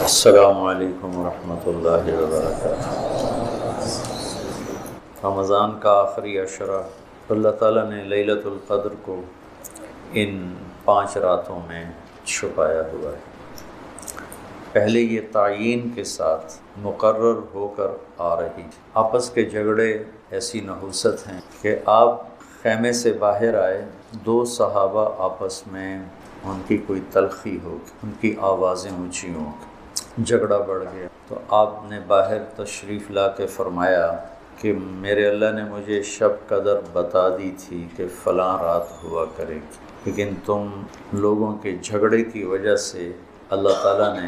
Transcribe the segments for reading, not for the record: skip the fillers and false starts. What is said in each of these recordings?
السلام علیکم ورحمۃ اللہ وبرکاتہ۔ رمضان کا آخری عشرہ اللہ تعالیٰ نے لیلۃ القدر کو ان 5 راتوں میں چھپایا ہوا ہے۔ پہلے یہ تعیین کے ساتھ مقرر ہو کر آ رہی، آپس کے جھگڑے ایسی نحوست ہیں کہ آپ خیمے سے باہر آئے، 2 صحابہ آپس میں ان کی کوئی تلخی ہو، ان کی آوازیں اونچی ہوں، جھگڑا بڑھ گیا، تو آپ نے باہر تشریف لا کے فرمایا کہ میرے اللہ نے مجھے شب قدر بتا دی تھی کہ فلاں رات ہوا کرے گی، لیکن تم لوگوں کے جھگڑے کی وجہ سے اللہ تعالیٰ نے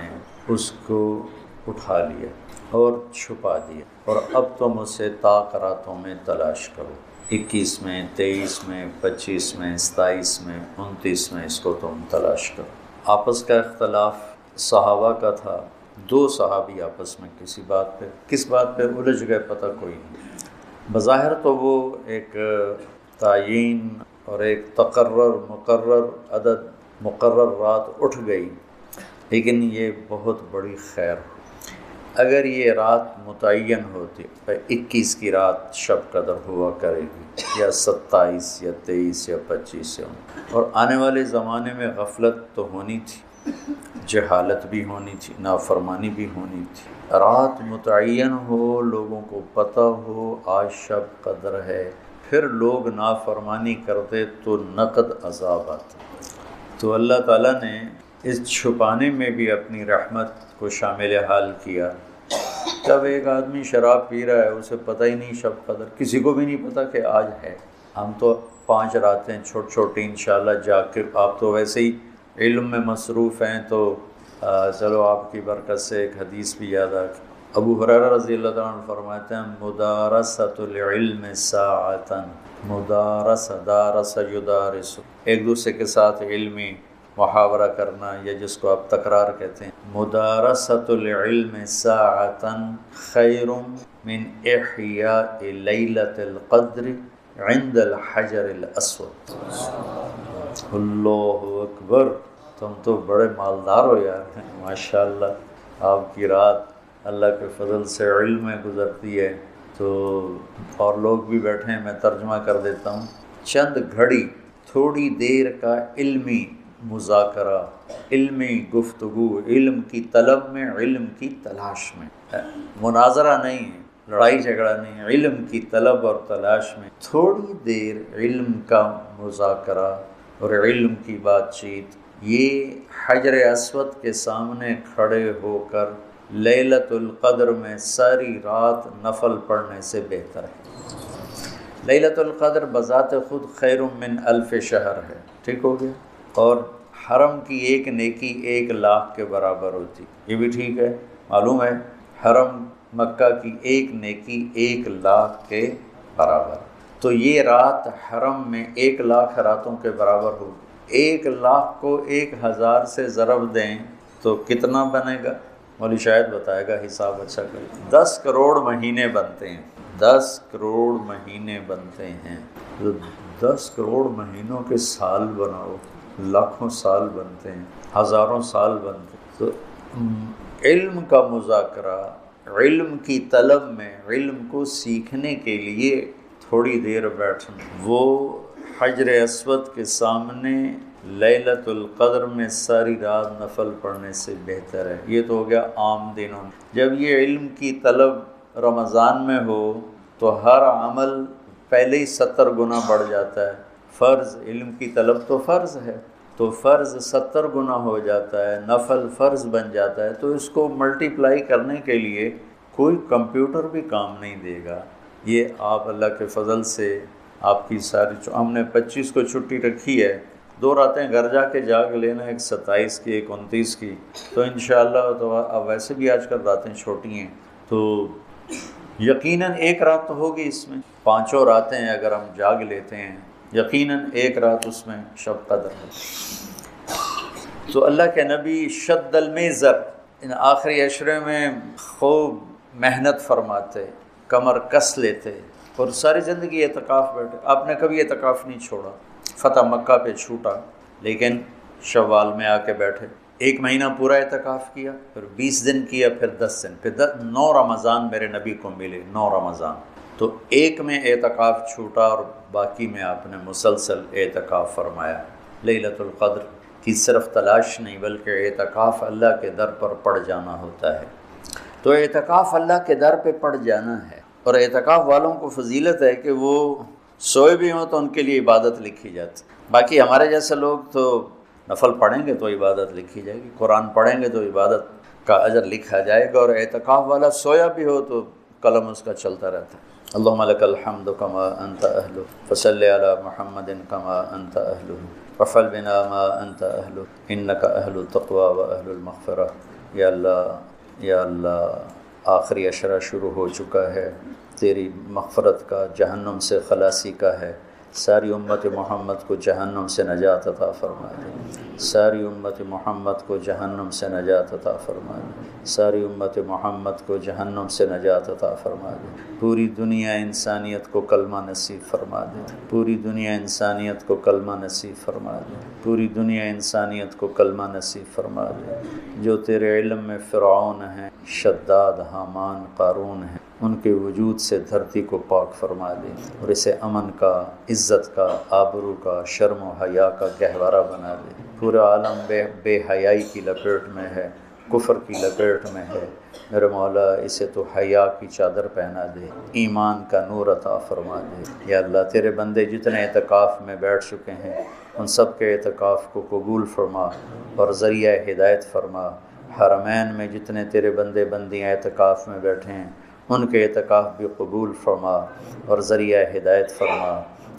اس کو اٹھا لیا اور چھپا دیا، اور اب تم اسے طاق راتوں میں تلاش کرو، 21 میں، 23 میں، 25 میں، 27 میں، 29 میں اس کو تم تلاش کرو۔ آپس کا اختلاف صحابہ کا تھا، 2 صحابی آپس میں کس بات پہ الجھ گئے پتہ کوئی نہیں۔ بظاہر تو وہ ایک تعیین اور ایک مقرر عدد، مقرر رات اٹھ گئی، لیکن یہ بہت بڑی خیر ہو اگر یہ رات متعین ہوتی، 21 کی رات شب قدر ہوا کرے گی، یا 27 یا 23 یا 25 اور آنے والے زمانے میں غفلت تو ہونی تھی، جہالت بھی ہونی تھی، نافرمانی بھی ہونی تھی۔ رات متعین ہو، لوگوں کو پتہ ہو آج شب قدر ہے، پھر لوگ نافرمانی کرتے تو نقد عذاب آتا۔ تو اللہ تعالیٰ نے اس چھپانے میں بھی اپنی رحمت کو شامل حال کیا۔ جب ایک آدمی شراب پی رہا ہے، اسے پتہ ہی نہیں شب قدر، کسی کو بھی نہیں پتہ کہ آج ہے۔ ہم تو 5 راتیں چھوٹی انشاءاللہ جا کے، آپ تو ویسے ہی علم میں مصروف ہیں، تو چلو آپ کی برکت سے ایک حدیث بھی یاد آ گئی۔ ابو ہریرہ رضی اللہ تعالیٰ عنہ فرماتے ہیں مدارسۃ العلم ساعۃ، دارس یدارس، ایک دوسرے کے ساتھ علمی محاورہ کرنا، یا جس کو آپ تکرار کہتے ہیں، مدارسۃ العلم ساعۃ خیر من احیاء لیلۃ القدر عند الحجر الاسود۔ اللہ اکبر، تم تو بڑے مالدار ہو یار، ماشاءاللہ، آپ کی رات اللہ کے فضل سے علم میں گزرتی ہے، تو اور لوگ بھی بیٹھے ہیں، میں ترجمہ کر دیتا ہوں۔ چند گھڑی، تھوڑی دیر کا علمی مذاکرہ، علمی گفتگو، علم کی طلب میں، علم کی تلاش میں، مناظرہ نہیں ہے، لڑائی جھگڑا نہیں ہے، علم کی طلب اور تلاش میں تھوڑی دیر علم کا مذاکرہ اور علم کی بات چیت، یہ حجر اسود کے سامنے کھڑے ہو کر لیلۃ القدر میں ساری رات نفل پڑھنے سے بہتر ہے۔ لیلۃ القدر بذات خود خیر من 1000 شہر ہے، ٹھیک ہو گیا، اور حرم کی ایک نیکی 1,00,000 کے برابر ہوتی، یہ بھی ٹھیک ہے، معلوم ہے حرم مکہ کی ایک نیکی 1,00,000 کے برابر، تو یہ رات حرم میں 1,00,000 راتوں کے برابر ہوگی۔ 1,00,000 کو 1,000 سے ضرب دیں تو کتنا بنے گا؟ مولی شاید بتائے گا، حساب اچھا کریں۔ 10 کروڑ مہینے بنتے ہیں، 10 کروڑ مہینے بنتے ہیں، تو 10 کروڑ مہینوں کے سال بناؤ، لاکھوں سال بنتے ہیں، ہزاروں سال بنتے ہیں۔ تو علم کا مذاکرہ، علم کی طلب میں، علم کو سیکھنے کے لیے تھوڑی دیر بیٹھنا، وہ حجر اسود کے سامنے لیلۃ القدر میں ساری رات نفل پڑھنے سے بہتر ہے۔ یہ تو ہو گیا عام دنوں میں۔ جب یہ علم کی طلب رمضان میں ہو تو ہر عمل پہلے ہی 70 گنا بڑھ جاتا ہے۔ فرض، علم کی طلب تو فرض ہے، تو فرض 70 گنا ہو جاتا ہے، نفل فرض بن جاتا ہے، تو اس کو ملٹیپلائی کرنے کے لیے کوئی کمپیوٹر بھی کام نہیں دے گا۔ یہ آپ اللہ کے فضل سے آپ کی ساری، ہم نے 25 کو چھٹی رکھی ہے، 2 راتیں گھر جا کے جاگ لینا، ایک 27 کی، ایک 29 کی، تو انشاءاللہ تو اب ویسے بھی آج کل راتیں چھوٹی ہیں، تو یقیناً 1 رات تو ہوگی اس میں، 5 راتیں اگر ہم جاگ لیتے ہیں، یقیناً 1 رات اس میں شب قدر ہے۔ تو اللہ کے نبی شد المیزر، ان آخری عشرے میں خوب محنت فرماتے، کمر کس لیتے، اور ساری زندگی اعتکاف بیٹھے۔ آپ نے کبھی اعتکاف نہیں چھوڑا، فتح مکہ پہ چھوٹا، لیکن شوال میں آ کے بیٹھے، ایک مہینہ پورا اعتکاف کیا، پھر 20 دن کیا، پھر 10 دن، پھر 9 رمضان میرے نبی کو ملے، 9 رمضان۔ تو ایک میں اعتکاف چھوٹا اور باقی میں آپ نے مسلسل اعتکاف فرمایا۔ لیلۃ القدر کی صرف تلاش نہیں بلکہ اعتکاف اللہ کے در پر پڑ جانا ہوتا ہے۔ تو اعتکاف اللہ کے در پہ پڑ جانا ہے، اور اعتکاف والوں کو فضیلت ہے کہ وہ سوئے بھی ہوں تو ان کے لیے عبادت لکھی جاتی۔ باقی ہمارے جیسے لوگ تو نفل پڑھیں گے تو عبادت لکھی جائے گی، قرآن پڑھیں گے تو عبادت کا اجر لکھا جائے گا، اور اعتکاف والا سویا بھی ہو تو قلم اس کا چلتا رہتا ہے۔ اللہم لک الحمد کما انت اہلہ فصلی علی محمد کما انت اہلہ وافعل بنا ما انت اہلہ انک اہل التقوی و اہل المغفرہ۔ یا اللہ، یا اللہ، آخری عشرہ شروع ہو چکا ہے، تیری مغفرت کا، جہنم سے خلاصی کا ہے۔ ساری امت محمد کو جہنم سے نجات عطا فرما دے، ساری امت محمد کو جہنم سے نجات عطا فرما دے، ساری امت محمد کو جہنم سے نجات عطا فرما دے۔ پوری دنیا انسانیت کو کلمہ نصیب فرما دے، پوری دنیا انسانیت کو کلمہ نصیب فرما دے، پوری دنیا انسانیت کو کلمہ نصیب فرما دے۔ جو تیرے علم میں فرعون ہیں، شداد، حامان، قارون ہیں، ان کے وجود سے دھرتی کو پاک فرما دے، اور اسے امن کا، عزت کا، آبرو کا، شرم و حیا کا گہوارہ بنا دے۔ پورا عالم بے حیائی کی لپیٹ میں ہے، کفر کی لپیٹ میں ہے، میرے مولا اسے تو حیا کی چادر پہنا دے، ایمان کا نور عطا فرما دے۔ یا اللہ، تیرے بندے جتنے اعتکاف میں بیٹھ چکے ہیں ان سب کے اعتکاف کو قبول فرما اور ذریعہ ہدایت فرما۔ حرمین میں جتنے تیرے بندے بندیاں اعتکاف میں بیٹھے ہیں ان کے اعتکاف بھی قبول فرما اور ذریعہ ہدایت فرما۔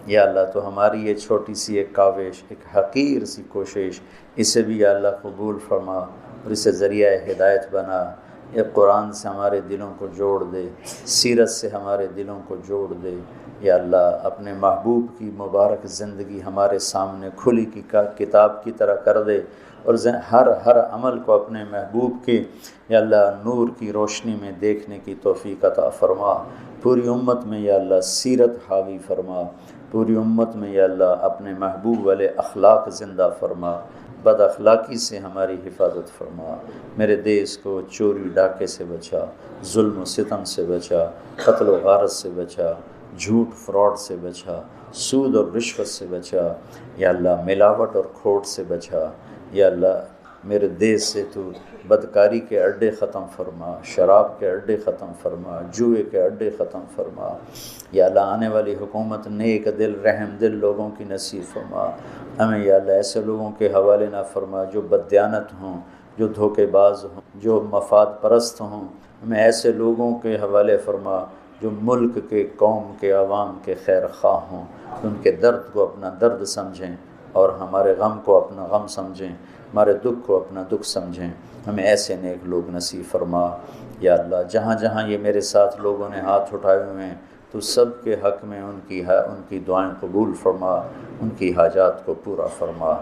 یا اللہ، تو ہماری یہ چھوٹی سی ایک کاوش، ایک حقیر سی کوشش، اسے بھی یا اللہ قبول فرما اور اسے ذریعہ ہدایت بنا۔ یہ قرآن سے ہمارے دلوں کو جوڑ دے، سیرت سے ہمارے دلوں کو جوڑ دے۔ یا اللہ، اپنے محبوب کی مبارک زندگی ہمارے سامنے کھلی کی کتاب کی طرح کر دے، اور ہر عمل کو اپنے محبوب کے یا اللہ نور کی روشنی میں دیکھنے کی توفیق عطا فرما۔ پوری امت میں یا اللہ سیرت حاوی فرما، پوری امت میں یا اللہ اپنے محبوب والے اخلاق زندہ فرما، بد اخلاقی سے ہماری حفاظت فرما۔ میرے دیس کو چوری ڈاکے سے بچا، ظلم و ستم سے بچا، قتل و غارت سے بچا، جھوٹ فراڈ سے بچا، سود اور رشوت سے بچا، یا اللہ ملاوٹ اور کھوٹ سے بچا۔ یا اللہ، میرے دیس سے تو بدکاری کے اڈے ختم فرما، شراب کے اڈے ختم فرما، جوئے کے اڈے ختم فرما۔ یا اللہ، آنے والی حکومت نیک دل، رحم دل لوگوں کی نصیب فرما۔ ہمیں یا اللہ ایسے لوگوں کے حوالے نہ فرما جو بددیانت ہوں، جو دھوکے باز ہوں، جو مفاد پرست ہوں۔ ہمیں ایسے لوگوں کے حوالے فرما جو ملک کے، قوم کے، عوام کے خیر خواہ ہوں، ان کے درد کو اپنا درد سمجھیں اور ہمارے غم کو اپنا غم سمجھیں، ہمارے دکھ کو اپنا دکھ سمجھیں۔ ہمیں ایسے نیک لوگ نصیب فرما۔ یا اللہ، جہاں جہاں یہ میرے ساتھ لوگوں نے ہاتھ اٹھائے ہوئے ہیں تو سب کے حق میں ان کی دعائیں قبول فرما، ان کی حاجات کو پورا فرما۔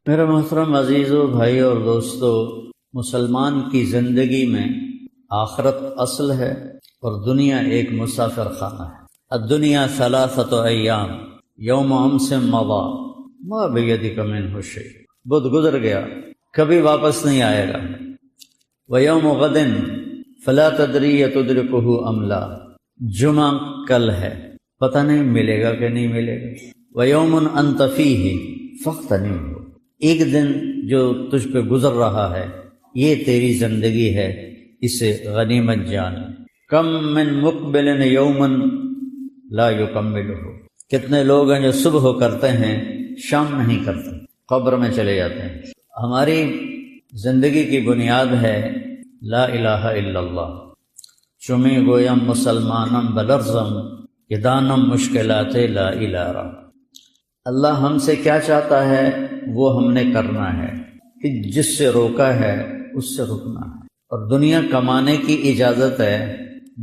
میرے محترم عزیزو، بھائی اور دوستو، مسلمان کی زندگی میں آخرت اصل ہے اور دنیا ایک مسافر خانہ ہے۔ الدنیا ثلاثۃ ایام یوم امس مضی ما بیدک منہ شیء، بدھ گزر گیا، کبھی واپس نہیں آئے گا۔ ویوم غد فلا تدری تدرکہ ام لا، جمعہ کل ہے، پتہ نہیں ملے گا کہ نہیں ملے گا۔ ویوم انت فیہ فاغتنمہ، ایک دن جو تجھ پہ گزر رہا ہے یہ تیری زندگی ہے، اسے غنیمت جان۔ کم من مقبل یوما لا یکملہ، کتنے لوگ ہیں جو صبح کرتے ہیں شام نہیں کرتے، قبر میں چلے جاتے ہیں۔ ہماری زندگی کی بنیاد ہے لا الہ الا اللہ۔ چمی گویم مسلمانم بلرزم کہ دانم مشکلات لا الہ۔ اللہ ہم سے کیا چاہتا ہے وہ ہم نے کرنا ہے، کہ جس سے روکا ہے اس سے رکنا ہے۔ اور دنیا کمانے کی اجازت ہے،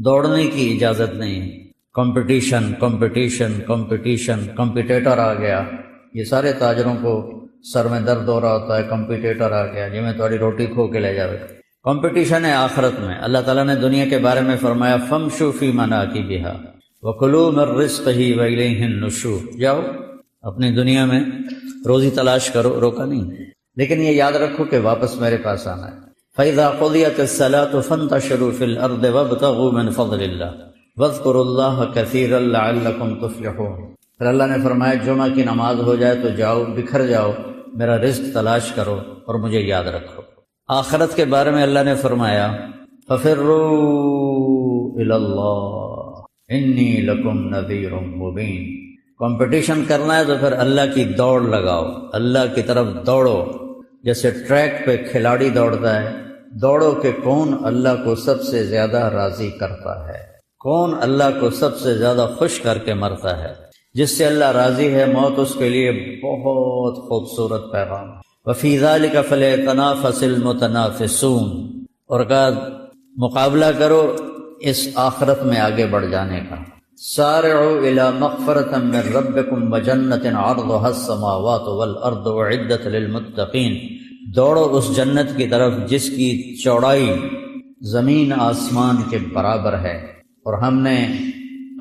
دوڑنے کی اجازت نہیں۔ کمپٹیشن کمپٹیشن کمپٹیشن، کمپٹیٹر آ گیا، یہ سارے تاجروں کو سر میں درد ہو رہا ہوتا ہے، کمپٹیٹر آ گیا جی میں تھوڑی روٹی کھو کے لے جاوے۔ کمپٹیشن ہے آخرت میں۔ اللہ تعالیٰ نے دنیا کے بارے میں فرمایا فَامْشُوا فِي مَنَاكِبِهَا وَكُلُوا مِن رِّزْقِهِ وَإِلَيْهِ النُّشُورُ، جاؤ اپنی دنیا میں روزی تلاش کرو، روکا نہیں۔ لیکن یہ یاد رکھو کہ واپس میرے پاس آنا ہے۔ فَإِذَا قُضِيَتِ الصَّلَاةُ فَانتَشِرُوا فِي الْأَرْضِ وَابْتَغُوا مِنْ فَضْلِ اللَّهِ وَاذْكُرُوا اللَّهَ كَثِيرًا لَعَلَّكُمْ تُفْلِحُونَ۔ پھر اللہ نے فرمایا جمعہ کی نماز ہو جائے تو جاؤ، بکھر جاؤ، میرا رزق تلاش کرو اور مجھے یاد رکھو۔ آخرت کے بارے میں اللہ نے فرمایا فَفِرُّوا إِلَى اللَّهِ إِنِّي لَكُمْ نَذِيرٌ مُبِينٌ۔ کمپٹیشن کرنا ہے تو پھر اللہ کی دوڑ لگاؤ، اللہ کی طرف دوڑو، جیسے ٹریک پہ کھلاڑی دوڑتا ہے، دوڑو کہ کون اللہ کو سب سے زیادہ راضی کرتا ہے، کون اللہ کو سب سے زیادہ خوش کر کے مرتا ہے۔ جس سے اللہ راضی ہے موت اس کے لیے بہت خوبصورت پیغام۔ وفی ذلک فلیتنافس المتنافسون، اور کہا مقابلہ کرو اس آخرت میں آگے بڑھ جانے کا۔ سارعوا الی مغفرۃ من ربکم وجنۃ عرضها السماوات والارض اعدت للمتقین، دوڑو اس جنت کی طرف جس کی چوڑائی زمین آسمان کے برابر ہے، اور ہم نے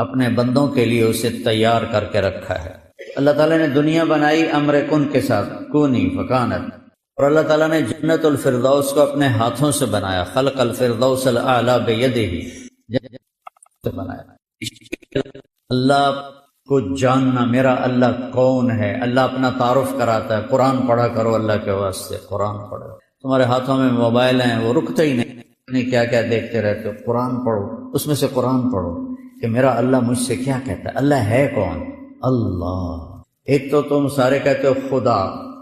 اپنے بندوں کے لیے اسے تیار کر کے رکھا ہے۔ اللہ تعالیٰ نے دنیا بنائی امر کن کے ساتھ، کونی فکانت، اور اللہ تعالیٰ نے جنت الفردوس کو اپنے ہاتھوں سے بنایا، خلق الفردوس الاعلی بیدہ، سے بنایا۔ اللہ کو جاننا، میرا اللہ کون ہے، اللہ اپنا تعارف کراتا ہے۔ قرآن پڑھا کرو اللہ کے واسطے، قرآن پڑھو۔ تمہارے ہاتھوں میں موبائل ہیں، وہ رکتے ہی نہیں، کیا کیا دیکھتے رہتے ہو۔ قرآن پڑھو، اس میں سے قرآن پڑھو کہ میرا اللہ مجھ سے کیا کہتا ہے، اللہ ہے کون؟ اللہ۔ ایک تو تم سارے کہتے ہو خدا،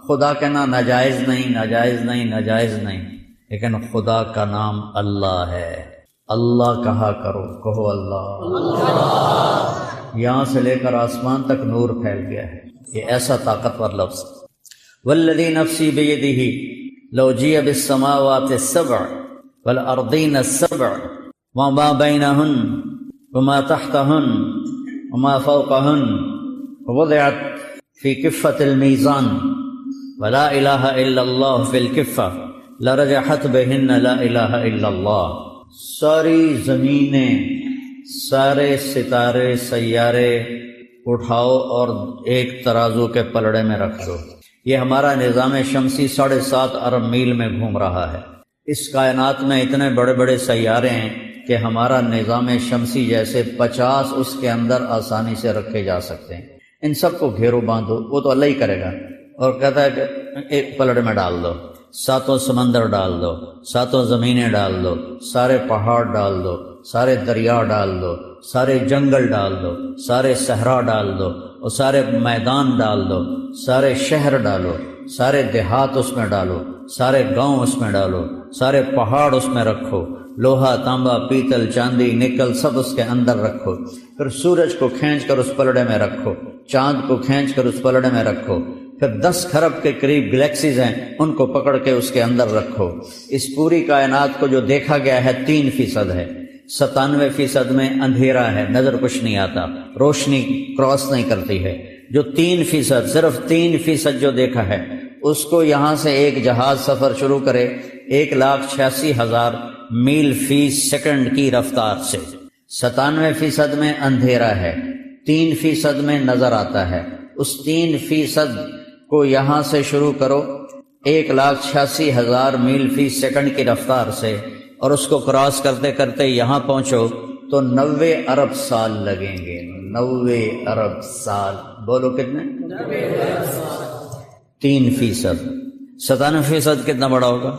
خدا کہنا ناجائز نہیں، ناجائز نہیں، ناجائز نہیں، لیکن خدا کا نام اللہ ہے۔ اللہ کہا کرو، کہو اللہ۔ یہاں سے لے کر آسمان تک نور پھیل گیا ہے، یہ ایسا طاقتور لفظ۔ والذی نفسی بیدہ لو جیء بالسماوات السبع والارضین السبع وما بینہن وما تحتہن وما فوقہن ووضعت فی کفۃ المیزان ولا الہ الا اللہ فی الکفہ لرجحت بہن لا الہ الا اللہ۔ ساری زمینیں، سارے ستارے، سیارے اٹھاؤ اور ایک ترازو کے پلڑے میں رکھ دو۔ یہ ہمارا نظام شمسی 7.5 ارب میل میں گھوم رہا ہے۔ اس کائنات میں اتنے بڑے بڑے سیارے ہیں کہ ہمارا نظام شمسی جیسے 50 اس کے اندر آسانی سے رکھے جا سکتے ہیں۔ ان سب کو گھیرو باندھو، وہ تو اللہ ہی کرے گا، اور کہتا ہے کہ ایک پلڑے میں ڈال دو، 7 سمندر ڈال دو، 7 زمینیں ڈال دو، سارے پہاڑ ڈال دو، سارے دریا ڈال دو، سارے جنگل ڈال دو، سارے صحرا ڈال دو، اور سارے میدان ڈال دو، سارے شہر ڈالو، سارے دیہات اس میں ڈالو، سارے گاؤں اس میں ڈالو، سارے پہاڑ اس میں رکھو، لوہا، تانبا، پیتل، چاندی، نکل سب اس کے اندر رکھو، پھر سورج کو کھینچ کر اس پلڑے میں رکھو، چاند کو کھینچ کر اس پلڑے میں رکھو، پھر 10 کھرب کے قریب گلیکسیز ہیں، ان کو پکڑ کے اس کے اندر رکھو۔ اس پوری کائنات کو جو دیکھا گیا ہے 3% ہے، 97% میں اندھیرا ہے، نظر کچھ نہیں آتا، روشنی کراس نہیں کرتی ہے۔ جو 3%، صرف 3% جو دیکھا ہے، اس کو یہاں سے ایک جہاز سفر شروع کرے 1,86,000 میل فی سیکنڈ کی رفتار سے، 97% میں اندھیرا ہے، 3% میں نظر آتا ہے۔ اس 3% کو یہاں سے شروع کرو 1,86,000 میل فی سیکنڈ کی رفتار سے، اور اس کو کراس کرتے کرتے یہاں پہنچو تو 90 ارب سال لگیں گے۔ 90 ارب سال، بولو کتنے؟ 3%، 97% کتنا بڑا ہوگا؟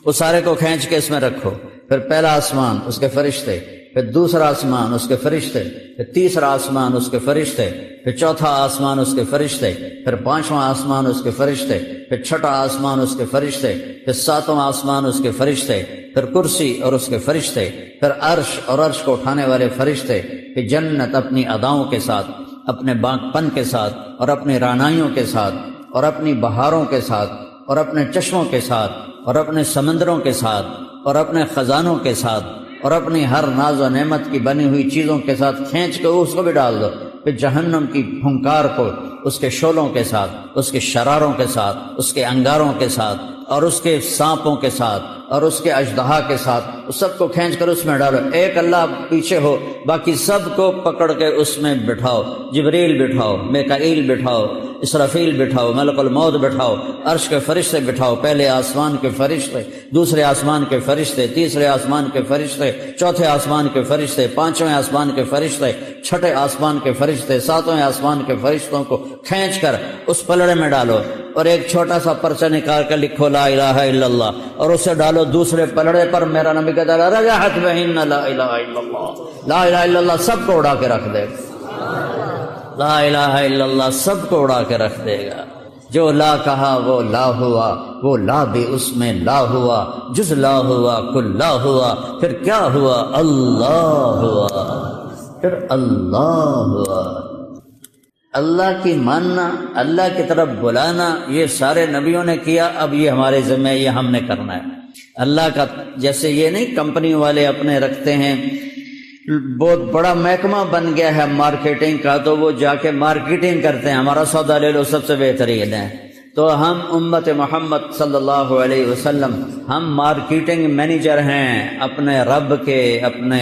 اس سارے کو کھینچ کے اس میں رکھو، پھر پہلا آسمان اس کے فرشتے، پھر دوسرا آسمان اس کے فرشتے، پھر تیسرا آسمان اس کے فرشتے، پھر چوتھا آسمان اس کے فرشتے، پھر 5واں آسمان اس کے فرشتے، پھر 6واں آسمان اس کے فرشتے، پھر 7واں آسمان اس کے فرشتے، پھر کرسی اور اس کے فرشتے، پھر عرش اور عرش کو اٹھانے والے فرشتے، پھر جنت اپنی اداؤں کے ساتھ، اپنے باغ پن کے ساتھ، اور اپنی رعنائیوں کے ساتھ، اور اپنی بہاروں کے ساتھ، اور اپنے چشموں کے ساتھ، اور اپنے سمندروں کے ساتھ، اور اپنے خزانوں کے ساتھ، اور اپنی ہر ناز و نعمت کی بنی ہوئی چیزوں کے ساتھ کھینچ کے اس کو بھی ڈال دو، پھر جہنم کی پھنکار کو اس کے شعلوں کے ساتھ، اس کے شراروں کے ساتھ، اس کے انگاروں کے ساتھ، اور اس کے سانپوں کے ساتھ، اور اس کے اژدہا کے ساتھ، اس سب کو کھینچ کر اس میں ڈالو۔ ایک اللہ پیچھے ہو، باقی سب کو پکڑ کے اس میں بٹھاؤ، جبریل بٹھاؤ، میکائیل بٹھاؤ، اسرافیل بٹھاؤ، ملک الموت بٹھاؤ، عرش کے فرشتے بٹھاؤ، پہلے آسمان کے فرشتے، دوسرے آسمان کے فرشتے، تیسرے آسمان کے فرشتے، چوتھے آسمان کے فرشتے، پانچویں آسمان کے فرشتے، چھٹے آسمان کے فرشتے، ساتویں آسمان کے فرشتوں کو کھینچ کر اس پلڑے میں ڈالو، اور ایک چھوٹا سا پرچہ نکال کر لکھو لا الہ الا اللہ، اور اسے ڈالو دوسرے پلڑے پر۔ میرا نبی کہتا ہے رجحت بہن لا الہ الا اللہ، لا الہ الا اللہ سب کو اڑا کے رکھ دے گا، لا الہ الا اللہ سب کو اڑا کے رکھ دے گا۔ جو لا کہا وہ لا ہوا، وہ لا بھی اس میں لا ہوا، جز لا ہوا کل لا ہوا، پھر کیا ہوا؟ اللہ ہوا، پھر اللہ ہوا۔ اللہ کی ماننا، اللہ کی طرف بلانا، یہ سارے نبیوں نے کیا، اب یہ ہمارے ذمہ ہے، یہ ہم نے کرنا ہے۔ اللہ کا جیسے یہ نہیں کمپنی والے اپنے رکھتے ہیں، بہت بڑا محکمہ بن گیا ہے مارکیٹنگ کا، تو وہ جا کے مارکیٹنگ کرتے ہیں، ہمارا سودا لے لو سب سے بہترین ہے۔ تو ہم امت محمد صلی اللہ علیہ وسلم، ہم مارکیٹنگ مینیجر ہیں اپنے رب کے، اپنے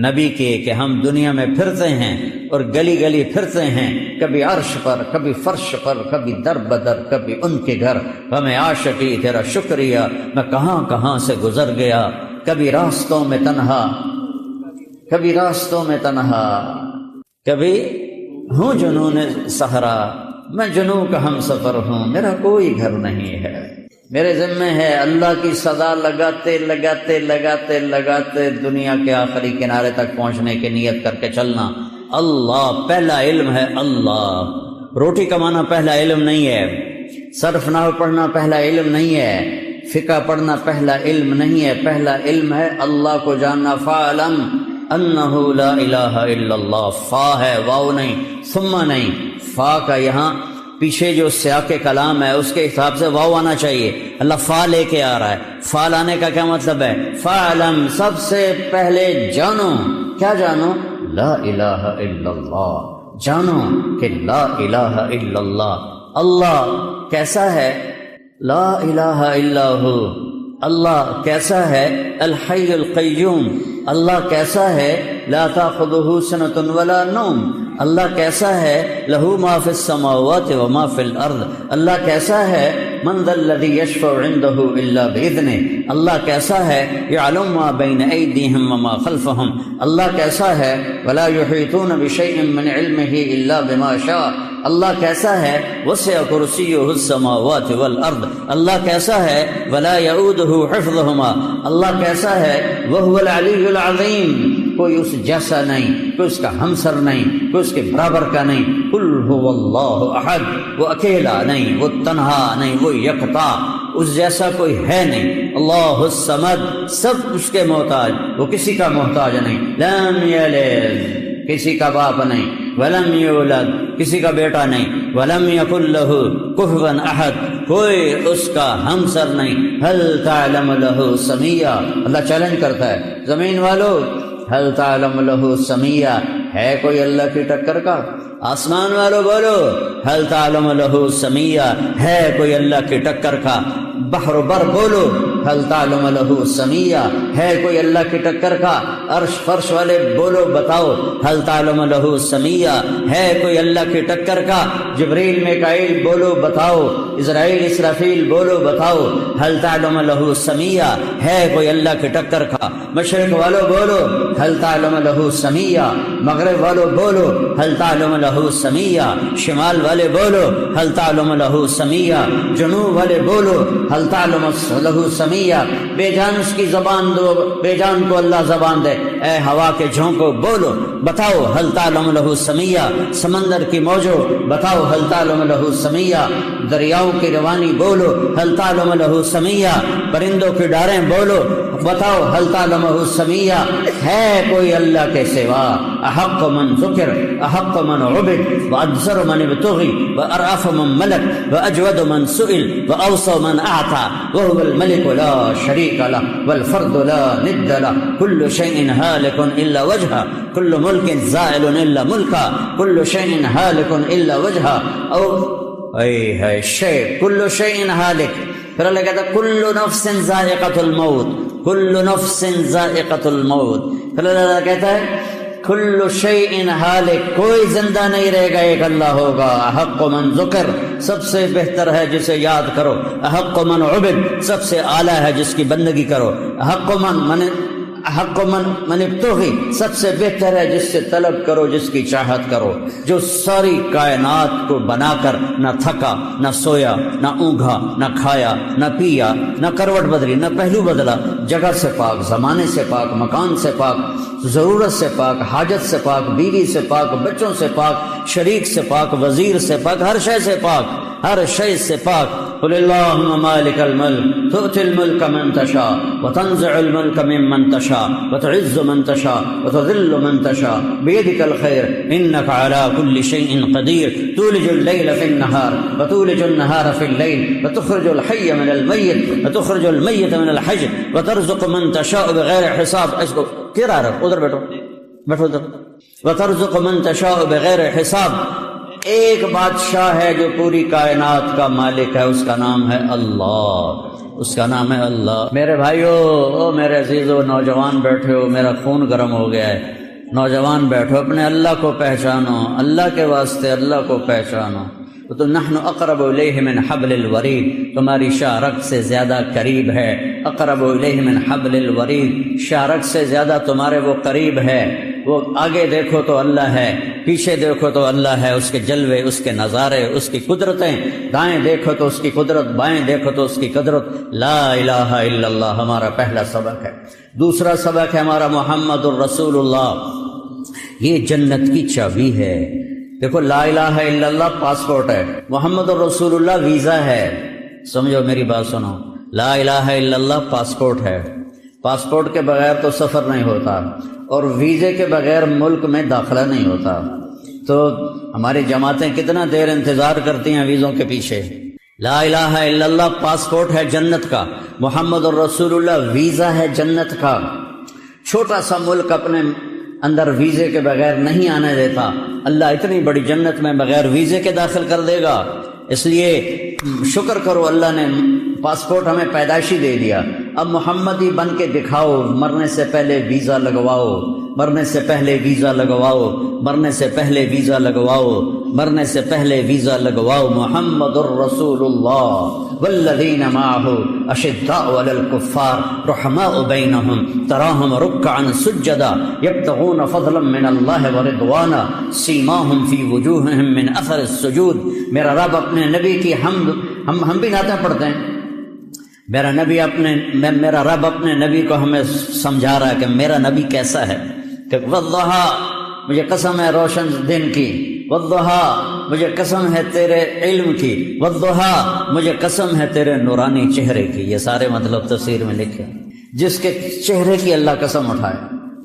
نبی کے، کہ ہم دنیا میں پھرتے ہیں اور گلی گلی پھرتے ہیں، کبھی عرش پر، کبھی فرش پر، کبھی در بدر، کبھی ان کے گھر، ہمیں عاشقی تیرا شکریہ، میں کہاں کہاں سے گزر گیا، کبھی راستوں میں تنہا، کبھی راستوں میں تنہا، کبھی ہوں جنون صحرا، میں جنوں کا ہم سفر ہوں، میرا کوئی گھر نہیں ہے، میرے ذمہ ہے اللہ کی صدا لگاتے لگاتے لگاتے لگاتے دنیا کے آخری کنارے تک پہنچنے کی نیت کر کے چلنا۔ اللہ پہلا علم ہے، اللہ روٹی کمانا پہلا علم نہیں ہے، صرف نحو پڑھنا پہلا علم نہیں ہے، فقہ پڑھنا پہلا علم نہیں ہے، پہلا علم ہے اللہ کو جاننا۔ فَاعْلَمْ أَنَّهُ لَا إِلَٰهَ إِلَّا اللَّهُ، فا ہے، واو نہیں، ثم نہیں، فا کا یہاں پیچھے جو سیاق کلام ہے اس کے حساب سے واو آنا چاہیے، اللہ فا لے کے آ رہا ہے۔ فا لانے کا کیا مطلب ہے؟ فَاعْلَمْ سب سے پہلے جانو، کیا جانو؟ لا الہ الا اللہ، جانو کہ لا الہ الا اللہ۔ اللہ کیسا ہے؟ لا الہ الا ہو۔ اللہ کیسا ہے؟ الحی القیوم۔ اللہ کیسا ہے؟ لا تاخذہ سنۃ ولا نوم۔ اللہ کیسا ہے؟ لہ ما فی السماوات و ما فی الارض۔ اللہ کیسا ہے؟ من ذا الذی یشفع عنده الا باذنہ۔ اللہ کیسا ہے؟ یعلم ما بین ایدیہم وما خلفہم۔ اللہ کیسا ہے؟ ولا یحیطون بشیء من علمہ الا بما شاء۔ اللہ کیسا ہے؟ وسع کرسیہ السماوات والارض۔ اللہ کیسا ہے؟ ولا یؤودہ حفظہما۔ اللہ کیسا ہے؟ وہو العلی العظیم۔ کوئی اس جیسا نہیں، کوئی اس کا ہمسر نہیں، کوئی اس کے برابر کا نہیں۔ قل هو اللہ احد، وہ اکیلا نہیں، وہ تنہا نہیں، وہ یکتا، اس جیسا کوئی ہے نہیں۔ اللہ الصمد، سب اس کے محتاج، وہ کسی کا محتاج نہیں۔ لم یلد، کسی کا باپ نہیں، ولم یولد، کسی کا بیٹا نہیں، ولم یکن لہ کفوا احد، کوئی اس کا ہمسر نہیں۔ هل تعلم لہ سمیہ، اللہ چیلنج کرتا ہے زمین والو، هل تعلم لہ سمیہ، ہے کوئی اللہ کی ٹکر کا؟ آسمان والو بولو، هل تعلم لہ سمیہ، ہے کوئی اللہ کی ٹکر کا؟ بحر بر بولو، هل تعلم لہ سمیہ، ہے کوئی اللہ کی ٹکر کا؟ عرش فرش والے بولو، بتاؤ، هل تعلم لہ سمیہ، ہے کوئی اللہ کی ٹکر کا؟ جبریل میکائیل بولو، بتاؤ، اسرائیل اسرافیل بولو، بتاؤ، هل تعلم لہ سمیہ، ہے کوئی اللہ کی ٹکر کا؟ مشرق والو بولو، هل تعلم لہ سمیہ، مغرب والو بولو، هل تعلم لہ سمیہ، شمال والے بولو، هل تعلم لہ سمیہ، جنوب والے بولو، هل تعلم لہ سمیہ۔ بے جان اس کی زبان دو، بے جان کو اللہ زبان دے۔ اے ہوا کے جھونکو بولو، بتاؤ، هل تعلم لہ سمیہ۔ سمندر کی موجوں بتاؤ، هل تعلم لہ سمیہ۔ دریاؤں کی روانی بولو، هل تعلم لہ سمیہ۔ پرندوں کی ڈاریں بولو، بتاؤ، هل تعلم لہ سمیہ۔ ہے کوئی اللہ کے سوا؟ احق من ذکر، احق من عبد، واجزر من ابتغی، وارأف من ملک، واجود من سئل، واوصى من اعطى، وهو الملك لا شريك له والفرد لا ند له، كل شيء هالك الا وجهه، كل ملك زائل الا ملكه، كل شيء هالك الا وجهه، او اے ہے شیء كل شيء هالك۔ پھر اللہ کہتا ہے كل نفس ذائقة الموت، كل نفس ذائقة الموت۔ پھر اللہ کہتا ہے کل شیء ہالک، کوئی زندہ نہیں رہے گا، ایک اللہ ہوگا۔ احق من ذکر، سب سے بہتر ہے جسے یاد کرو۔ احق من عبد، سب سے اعلیٰ ہے جس کی بندگی کرو۔ احق من ابتغی، سب سے بہتر ہے جس سے طلب کرو، جس کی چاہت کرو، جو ساری کائنات کو بنا کر نہ تھکا، نہ سویا، نہ اونگھا، نہ کھایا، نہ پیا، نہ کروٹ بدلی، نہ پہلو بدلا، جگہ سے پاک، زمانے سے پاک، مکان سے پاک، ضرورت سے پاک، حاجت سے پاک، بیوی سے پاک، بچوں سے پاک، شریک سے پاک، وزیر سے پاک، ہر شے سے پاک، ہر شے سے پاک۔ قل اللہم مالک الملک تؤتی الملک من تشاء وتنزع الملک ممن تشاء وتعز من تشاء وتذل من تشاء بیدک الخیر انک علی کل شیء قدیر تولج اللیل فی النہار وتولج النہار فی اللیل وتخرج الحی من المیت وتخرج المیت من الحی وترزق من تشاء بغیر حساب۔ اس کو کیا رہا، ادھر بیٹھو ادھر۔ وترزق من تشاء بغیر حساب۔ ایک بادشاہ ہے جو پوری کائنات کا مالک ہے، اس کا نام ہے اللہ، اس کا نام ہے اللہ۔ میرے بھائیو، میرے عزیزو، نوجوان بیٹھے ہو، میرا خون گرم ہو گیا ہے، نوجوان بیٹھو، اپنے اللہ کو پہچانو، اللہ کے واسطے اللہ کو پہچانو۔ تو نحن اقرب الیہ من حبل الورید، تمہاری شاہ سے زیادہ قریب ہے۔ اقرب الیہ من حبل الورید، شاہ سے زیادہ تمہارے وہ قریب ہے۔ وہ آگے دیکھو تو اللہ ہے، پیچھے دیکھو تو اللہ ہے، اس کے جلوے، اس کے نظارے، اس کی قدرتیں، دائیں دیکھو تو اس کی قدرت، بائیں دیکھو تو اس کی قدرت۔ لا الہ الا اللہ ہمارا پہلا سبق ہے۔ دوسرا سبق ہے ہمارا محمد الرسول اللہ، یہ جنت کی چابی ہے۔ دیکھو، لا الہ الا اللہ پاسپورٹ ہے، محمد الرسول اللہ ویزا ہے۔ سمجھو میری بات سنو، لا الہ الا اللہ پاسپورٹ ہے، پاسپورٹ کے بغیر تو سفر نہیں ہوتا، اور ویزے کے بغیر ملک میں داخلہ نہیں ہوتا۔ تو ہماری جماعتیں کتنا دیر انتظار کرتی ہیں ویزوں کے پیچھے۔ لا الہ الا اللہ پاسپورٹ ہے جنت کا، محمد الرسول اللہ ویزا ہے جنت کا۔ چھوٹا سا ملک اپنے اندر ویزے کے بغیر نہیں آنے دیتا، اللہ اتنی بڑی جنت میں بغیر ویزے کے داخل کر دے گا۔ اس لیے شکر کرو، اللہ نے پاسپورٹ ہمیں پیدائشی دے دیا۔ اب محمدی بن کے دکھاؤ، مرنے سے پہلے ویزا لگواؤ، مرنے سے پہلے ویزا لگواؤ، مرنے سے پہلے ویزا لگواؤ، مرنے سے پہلے ویزا لگواؤ۔ محمد الرسول اللہ والذین معہ اشداء علی الکفار رحماء بینہم تراہم رکعا سجدا یبتغون فضلا من اللہ ورضوانا سیماہم فی وجوہہم من اثر السجود۔ میرا رب اپنے نبی کی ہم بھی نعتیں پڑھتے ہیں۔ میرا رب اپنے نبی کو ہمیں سمجھا رہا ہے کہ میرا نبی کیسا ہے، کہ والضحیٰ، مجھے قسم ہے روشن دن کی، والضحیٰ، مجھے قسم ہے تیرے علم کی، والضحیٰ، مجھے قسم ہے تیرے نورانی چہرے کی۔ یہ سارے مطلب تفسیر میں لکھے، جس کے چہرے کی اللہ قسم اٹھائے۔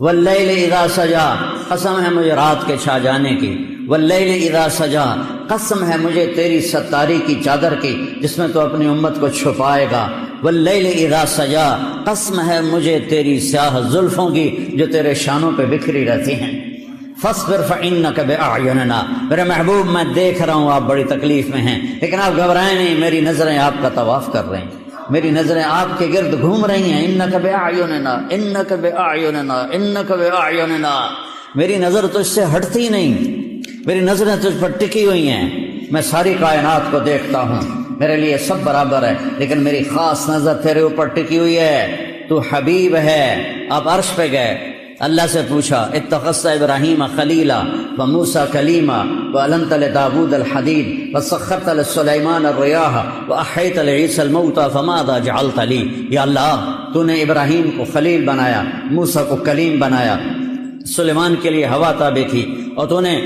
واللیل اذا سجا، قسم ہے مجھے رات کے چھا جانے کی۔ واللیل اذا سجا، قسم ہے مجھے تیری ستاری کی چادر کی جس میں تو اپنی امت کو چھپائے گا۔ واللیل اذا سجا، قسم ہے مجھے تیری سیاہ زلفوں کی جو تیرے شانوں پہ بکھری رہتی ہیں۔ فاصبر فإنک بأعیننا، میرے محبوب میں دیکھ رہا ہوں آپ بڑی تکلیف میں ہیں، لیکن آپ گھبرائیں نہیں، میری نظریں آپ کا طواف کر رہی ہیں، میری نظریں آپ کے گرد گھوم رہی ہیں۔ انک بأعیننا، انک بأعیننا، انک بأعیننا، میری نظر تو اس سے ہٹتی نہیں، میری نظریں تجھ پر ٹکی ہوئی ہیں، میں ساری کائنات کو دیکھتا ہوں، میرے لیے سب برابر ہے، لیکن میری خاص نظر تیرے اوپر ٹکی ہوئی ہے، تو حبیب ہے۔ آپ عرش پہ گئے، اللہ سے پوچھا اتخذت ابراہیم خلیلا وموسیٰ کلیما وألنت لداود الحدید وسخرت لسلیمان الریاح وأحیت لعیسی الموتى فماذا جعلت لی۔ یا اللہ، تو نے ابراہیم کو خلیل بنایا، موسیٰ کو کلیم بنایا، سلیمان کے لیے ہوا تابع کی، اور تو نے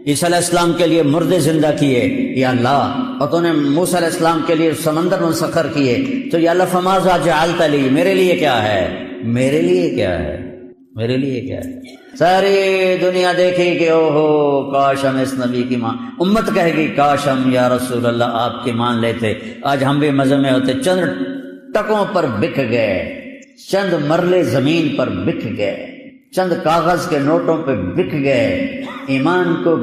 عیسیٰ علیہ السلام کے لیے مردے زندہ کیے، یا اللہ، اور تو نے موسیٰ علیہ السلام کے لیے سمندر مسخر کیے، تو یا اللہ فماذا جعلت لی، میرے لیے کیا ہے، میرے لیے کیا ہے، میرے لیے کیا ہے۔ ساری دنیا دیکھے کہ اوہو کاش ہم اس نبی کی مان، امت کہے گی کاش ہم یا رسول اللہ آپ کی مان لیتے، آج ہم بھی مزے میں ہوتے۔ چند ٹکوں پر بک گئے، چند مرلے زمین پر بک گئے، چند کاغذ کے نوٹوں پہ بک گئے، ایمان کو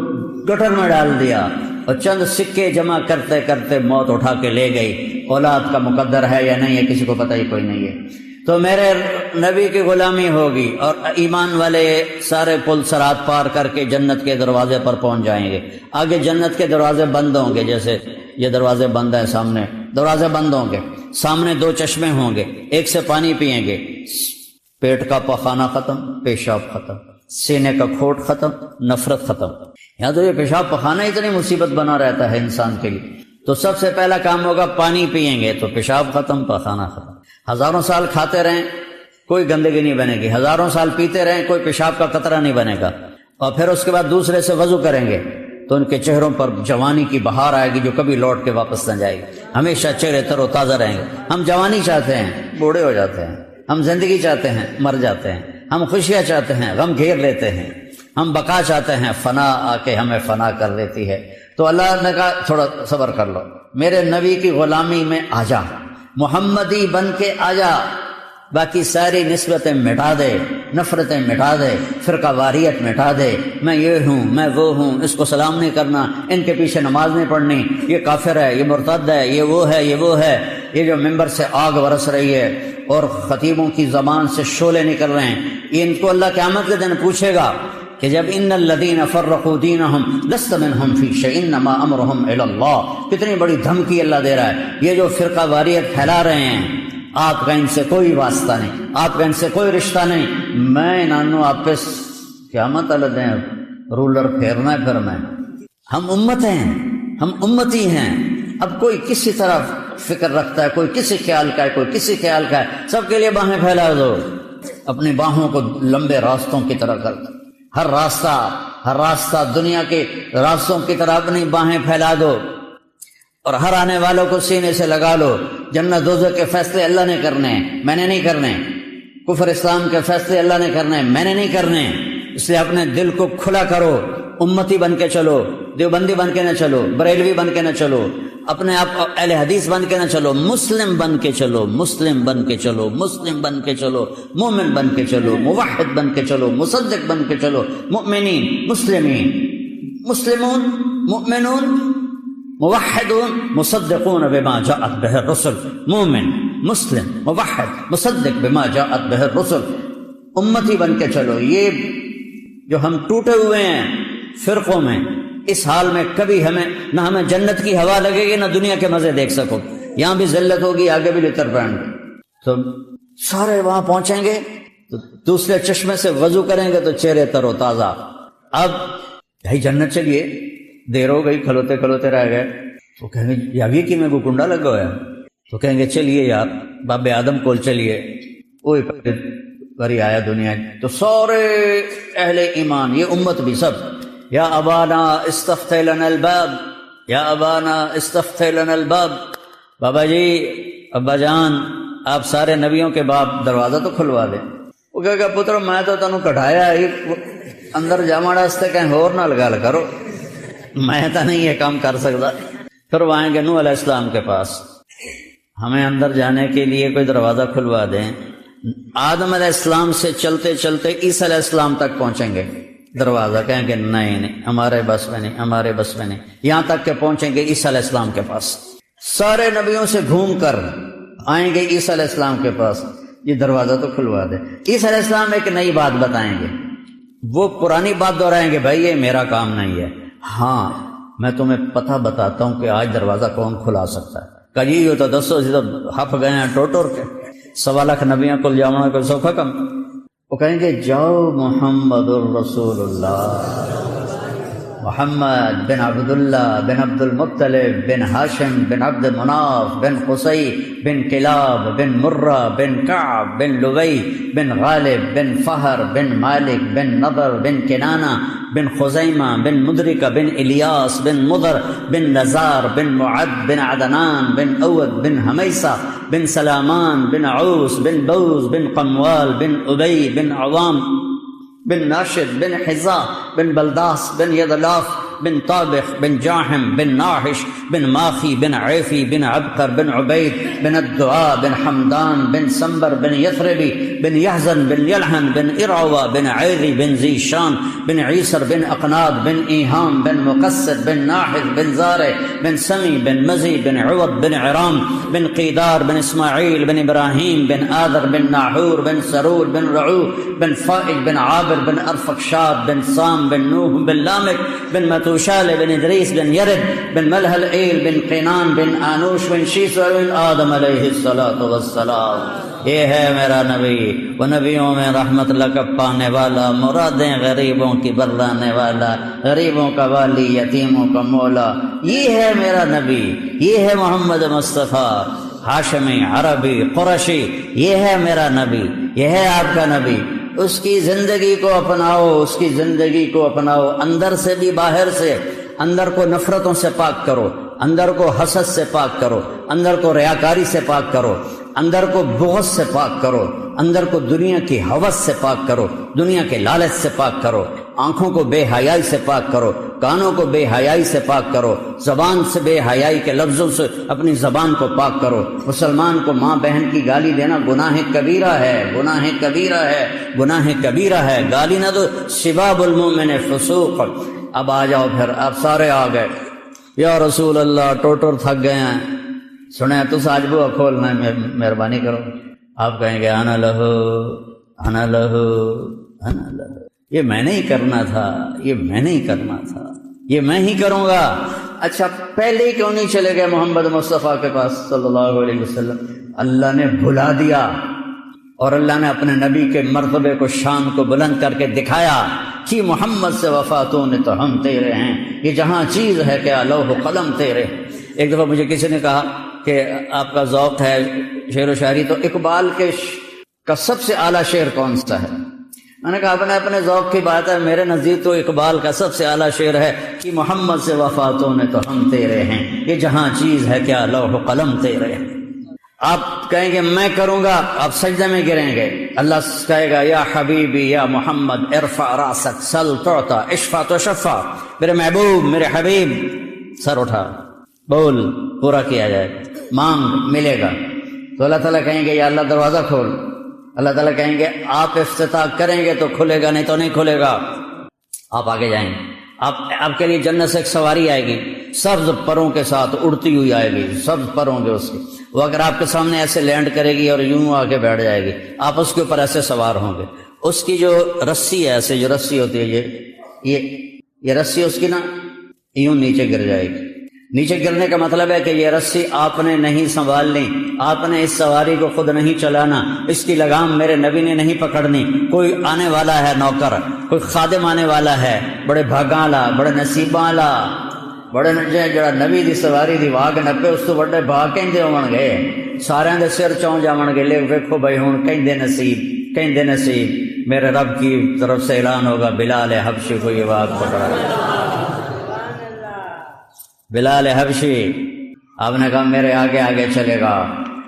گٹر میں ڈال دیا، اور چند سکے جمع کرتے کرتے موت اٹھا کے لے گئی۔ اولاد کا مقدر ہے یا نہیں ہے کسی کو پتہ ہی کوئی نہیں ہے۔ تو میرے نبی کی غلامی ہوگی اور ایمان والے سارے پل صراط پار کر کے جنت کے دروازے پر پہنچ جائیں گے. آگے جنت کے دروازے بند ہوں گے، جیسے یہ دروازے بند ہیں سامنے، دروازے بند ہوں گے. سامنے 2 چشمے ہوں گے، ایک سے پانی پئیں گے. پیٹ کا پخانہ ختم، پیشاب ختم، سینے کا کھوٹ ختم، نفرت ختم. یہاں تو یہ پیشاب پخانہ اتنی مصیبت بنا رہتا ہے انسان کے لیے. تو سب سے پہلا کام ہوگا پانی پئیں گے تو پیشاب ختم، پخانہ ختم. ہزاروں سال کھاتے رہیں کوئی گندگی نہیں بنے گی، ہزاروں سال پیتے رہیں کوئی پیشاب کا قطرہ نہیں بنے گا. اور پھر اس کے بعد دوسرے سے وضو کریں گے تو ان کے چہروں پر جوانی کی بہار آئے گی جو کبھی لوٹ کے واپس نہ جائے گی. ہمیشہ چہرے تر و تازہ رہیں گے. ہم جوانی چاہتے ہیں، بوڑھے ہو جاتے ہیں. ہم زندگی چاہتے ہیں، مر جاتے ہیں. ہم خوشیاں چاہتے ہیں، غم گھیر لیتے ہیں. ہم بقا چاہتے ہیں، فنا آ کے ہمیں فنا کر دیتی ہے. تو اللہ نے کہا تھوڑا صبر کر لو، میرے نبی کی غلامی میں آ جا، محمدی بن کے آ جا. باقی ساری نسبتیں مٹا دے، نفرتیں مٹا دے، فرقہ واریت مٹا دے. میں یہ ہوں، میں وہ ہوں، اس کو سلام نہیں کرنا، ان کے پیچھے نماز نہیں پڑھنی، یہ کافر ہے، یہ مرتد ہے، یہ وہ ہے، یہ وہ ہے. یہ جو ممبر سے آگ برس رہی ہے اور خطیبوں کی زبان سے شعلے نکل رہے ہیں، یہ ان کو اللہ قیامت کے دن پوچھے گا کہ جب ان الذین فرقوا دینہم لست منہم فی شیء انما امرہم الی اللہ. کتنی بڑی دھمکی اللہ دے رہا ہے. یہ جو فرقہ واریت پھیلا رہے ہیں، آپ کا ان سے کوئی واسطہ نہیں، آپ کا ان سے کوئی رشتہ نہیں. میں نانو آپ پہ قیامت والے دیں رولر پھیرنا ہے. پھر میں ہم امت ہیں، ہم امتی ہیں. اب کوئی کسی طرح فکر رکھتا ہے، کوئی کسی خیال کا ہے، کوئی کسی خیال کا ہے. سب کے لیے باہیں پھیلا دو، اپنی باہوں کو لمبے راستوں کی طرح کر دو. ہر راستہ دنیا کے راستوں کی طرح اپنی باہیں پھیلا دو اور ہر آنے والوں کو سینے سے لگا لو. جنت دوزخ کے فیصلے اللہ نے کرنے ہیں، میں نے نہیں کرنے. کفر اسلام کے فیصلے اللہ نے کرنے ہیں، میں نے نہیں کرنے. اس لیے اپنے دل کو کھلا کرو. امتی بن کے چلو، دیوبندی بن کے نہ چلو، بریلوی بن کے نہ چلو، اپنے آپ اہل حدیث بن کے نہ چلو، مسلم بن کے چلو، مسلم بن کے چلو، مسلم بن کے چلو، مومن بن کے چلو، موحد بن کے چلو، مصدق بن کے چلو. مؤمنین، مسلمین، مسلمون، مؤمنون، موحدون، مصدقون بما جاءت به الرسل. مومن، مسلم، موحد، مصدق بما جاءت به الرسل. امتی بن کے چلو. یہ جو ہم ٹوٹے ہوئے ہیں فرقوں میں، اس حال میں کبھی نہ ہمیں جنت کی ہوا لگے گی، نہ دنیا کے مزے دیکھ سکو. یہاں بھی ذلت ہوگی، آگے بھی لتر پڑیں گے. تو سارے وہاں پہنچیں گے تو دوسرے چشمے سے وضو کریں گے تو چہرے تر و تازہ. اب بھائی جنت چلیے، دیر ہو گئی، کھلوتے کھلوتے رہ گئے. تو کہیں گے یاوی کی میں کو کنڈا لگا ہوا ہے. تو کہیں گے چلیے یار باب آدم کول چلیے. اوے بری آیا دنیا. تو سارے اہل ایمان، یہ امت بھی سب، یا ابانا استفتح لنا الباب، یا ابانا استفتح لنا الباب. بابا جی، ابا جان، آپ سارے نبیوں کے باپ، دروازہ تو کھلوا دیں. وہ کہے گا پتر میں تو تنوں کٹھایا ہی اندر جاما راستے کہیں اور نہ لگا کرو، میں تو نہیں یہ کام کر سکتا. پھر وہ آئیں گے نوح علیہ السلام کے پاس، ہمیں اندر جانے کے لیے کوئی دروازہ کھلوا دیں. آدم علیہ السلام سے چلتے چلتے عیسیٰ علیہ السلام تک پہنچیں گے. دروازہ کہیں گے نہیں ہمارے بس میں نہیں، ہمارے بس میں نہیں. یہاں تک کہ پہنچیں گے عیسیٰ علیہ السلام کے پاس. سارے نبیوں سے گھوم کر آئیں گے عیسیٰ علیہ السلام کے پاس. یہ دروازہ تو کھلوا دے. عیسیٰ علیہ السلام ایک نئی بات بتائیں گے. وہ پرانی بات دہرائیں گے، بھائی یہ میرا کام نہیں ہے. ہاں میں تمہیں پتہ بتاتا ہوں کہ آج دروازہ کون کھلا سکتا ہے. کہی ہو تو دسو جی، تو ہپ گئے ہیں ٹوٹور کے. 1.25 لاکھ نبیوں کو جانا کوئی سوکھا کم. وہ کہیں گے جاؤ محمد الرسول اللہ، محمد بن عبداللہ بن عبد المطلب بن ہاشم بن عبد مناف بن قصی بن کلاب بن مرہ بن کعب بن لبی بن غالب بن فہر بن مالک بن نضر بن کنانہ بن خزیمہ بن مدرکہ بن الیاس بن مضر بن نزار بن معد بن عدنان بن اود بن حمیسہ بن سلامان بن عوس بن بوز بن قموال بن ابی بن عوام بن ناشد بن حزا بن بلداس بن یدلاف بن طابخ بن جاحم بن ناحش بن ماخی بن عیفی بن عبقر بن عبید بن الدعاء بن حمدان بن سنبر بن یثربی بن یحزن بن یلحن بن ارعوہ بن عیری بن ذیشان بن عیسر بن اقناد بن ایہام بن مقصد بن ناحث بن زارع بن سمی بن مزی بن عوض بن عرام بن قیدار بن اسماعیل بن ابراہیم بن آذر بن ناحور بن سرور بن رعو بن فائج بن عابر بن ارفقشاد بن سام بن نوح بن لامک بن متوشال بن ادریس بن یرد بن ملحل ایل بن قینان بن آنوش بن شیسر بن آدم علیہ السلام. یہ ہے میرا نبی، وہ نبیوں میں رحمت لقب پانے والا، مرادیں غریبوں کی برلانے والا، غریبوں کا والی، یتیموں کا مولا. یہ ہے میرا نبی، یہ ہے محمد مصطفیٰ، ہاشمی، عربی، قرشی. یہ ہے میرا نبی، یہ ہے آپ کا نبی. اس کی زندگی کو اپناؤ، اس کی زندگی کو اپناؤ، اندر سے بھی باہر سے. اندر کو نفرتوں سے پاک کرو، اندر کو حسد سے پاک کرو، اندر کو ریاکاری سے پاک کرو، اندر کو بغض سے پاک کرو، اندر کو دنیا کی ہوس سے پاک کرو، دنیا کے لالچ سے پاک کرو، آنکھوں کو بے حیائی سے پاک کرو، کانوں کو بے حیائی سے پاک کرو، زبان سے بے حیائی کے لفظوں سے اپنی زبان کو پاک کرو. مسلمان کو ماں بہن کی گالی دینا گناہ کبیرہ ہے، گناہ کبیرہ ہے، گناہ کبیرہ ہے. گالی نہ دو، سباب المؤمن فسوق. اب آ جاؤ، پھر اب سارے آ گئے. یا رسول اللہ ٹوٹر تھک گئے ہیں، سنیں تو ساج بوا کھولنا ہے، مہربانی کرو. آپ کہیں گے انا لہو انا لہو انا لہو. یہ میں نہیں کرنا تھا، یہ میں نہیں کرنا تھا، یہ میں ہی کروں گا. اچھا پہلے ہی کیوں نہیں چلے گئے محمد مصطفیٰ کے پاس صلی اللہ علیہ وسلم؟ اللہ نے بھلا دیا، اور اللہ نے اپنے نبی کے مرتبے کو، شان کو بلند کر کے دکھایا کہ محمد سے وفاتوں نے تو ہم تیرے ہیں. یہ جہاں چیز ہے کہ لوح و قلم تیرے. ایک دفعہ مجھے کسی نے کہا کہ آپ کا ذوق ہے شعر و شاعری، تو اقبال کا سب سے اعلیٰ شعر کون سا ہے؟ میں نے کہا اپنے ذوق کی بات ہے، میرے نزدیک تو اقبال کا سب سے اعلیٰ شعر ہے کہ محمد سے وفاتوں نے تو ہم تیرے ہیں، یہ جہاں چیز ہے کیا لوح و قلم تیرے ہیں. آپ کہیں گے میں کروں گا، آپ سجدے میں گریں گے. اللہ کہے گا یا حبیبی یا محمد ارفع راسک سل تعطا اشفع تشفع. میرے محبوب، میرے حبیب، سر اٹھا، بول، پورا کیا جائے گا، مانگ، ملے گا. تو اللہ تعالیٰ کہیں گے یا اللہ دروازہ کھول. اللہ تعالیٰ کہیں گے آپ افتتاح کریں گے تو کھلے گا، نہیں تو نہیں کھلے گا. آپ آگے جائیں گے، آپ کے لیے جنت سے ایک سواری آئے گی، سبز پروں کے ساتھ اڑتی ہوئی آئے گی، سبز پر ہوں گے اس کے. وہ اگر آپ کے سامنے ایسے لینڈ کرے گی اور یوں آ کے بیٹھ جائے گی، آپ اس کے اوپر ایسے سوار ہوں گے. اس کی جو رسی ہے، ایسے جو رسی ہوتی ہے، یہ رسی اس کی نا یوں نیچے گر جائے گی. نیچے گرنے کا مطلب ہے کہ یہ رسی آپ نے نہیں سنبھالنی، آپ نے اس سواری کو خود نہیں چلانا، اس کی لگام میرے نبی نے نہیں پکڑنی. کوئی آنے والا ہے نوکر، کوئی خادم آنے والا ہے، بڑے بھاگاں والا، بڑے نصیباں والا، بڑے جڑا نبی دی سواری دی واگ نپے، اس تو بڑے بھاگ کہندے ہون گے، سارے دے سر چون جاون گے. لے ویکھو بھائی ہن کہندے نصیب میرے رب کی طرف سے اعلان ہوگا بلال حبشی کو یہ واگ پکڑا. بلال حبشی، آپ نے کہا میرے آگے آگے چلے گا.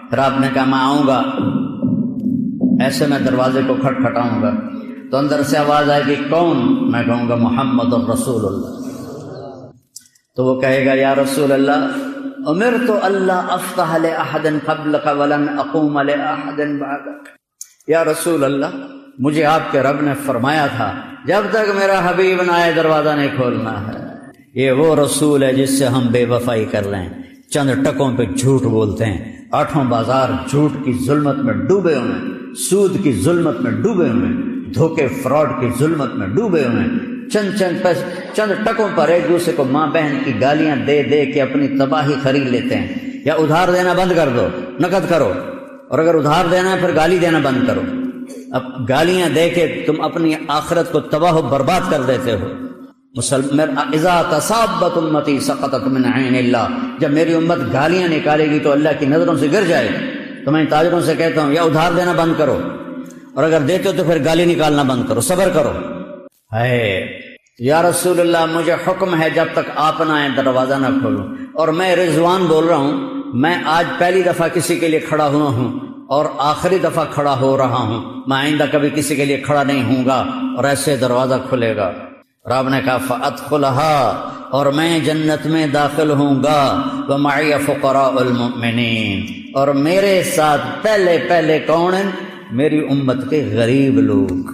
پھر آپ نے کہا میں آؤں گا، ایسے میں دروازے کو کھٹکھٹاؤں گا تو اندر سے آواز آئے گی کون؟ میں کہوں گا محمد الرسول اللہ. تو وہ کہے گا یا رسول اللہ امرت اللہ افتح لأحد قبلک ولن اقوم لأحد بعدک. یا رسول اللہ مجھے آپ کے رب نے فرمایا تھا جب تک میرا حبیب نہ آئے دروازہ نہیں کھولنا ہے. یہ وہ رسول ہے جس سے ہم بے وفائی کر رہے ہیں، چند ٹکوں پہ جھوٹ بولتے ہیں، آٹھوں بازار جھوٹ کی ظلمت میں ڈوبے ہوئے ہیں، سود کی ظلمت میں ڈوبے ہوئے ہیں، دھوکے فراڈ کی ظلمت میں ڈوبے ہوئے ہیں، چند ٹکوں پر ایک دوسرے کو ماں بہن کی گالیاں دے دے کے اپنی تباہی خرید لیتے ہیں. یا ادھار دینا بند کر دو، نقد کرو، اور اگر ادھار دینا ہے پھر گالی دینا بند کرو. اب گالیاں دے کے تم اپنی آخرت کو تباہ و برباد کر دیتے ہو. اذا تصابت امتی سقطت من عین اللہ، جب میری امت گالیاں نکالے گی تو اللہ کی نظروں سے گر جائے گی. تو میں تاجروں سے کہتا ہوں یا ادھار دینا بند کرو، اور اگر دیتے ہو تو پھر گالی نکالنا بند کرو، صبر کرو. ہے یا رسول اللہ مجھے حکم ہے جب تک آپ نہ آئیں دروازہ نہ کھولوں. اور میں رضوان بول رہا ہوں، میں آج پہلی دفعہ کسی کے لیے کھڑا ہوا ہوں اور آخری دفعہ کھڑا ہو رہا ہوں. میں آئندہ کبھی کسی کے لیے کھڑا نہیں ہوں گا، اور ایسے دروازہ کھلے گا. اور آپ نے کہا فَأَدْخُلَهَا، اور میں جنت میں داخل ہوں گا، وَمَعِيَ فُقَرَاءُ الْمُؤْمِنِينَ، اور میرے ساتھ پہلے کون ہیں؟ میری امت کے غریب لوگ،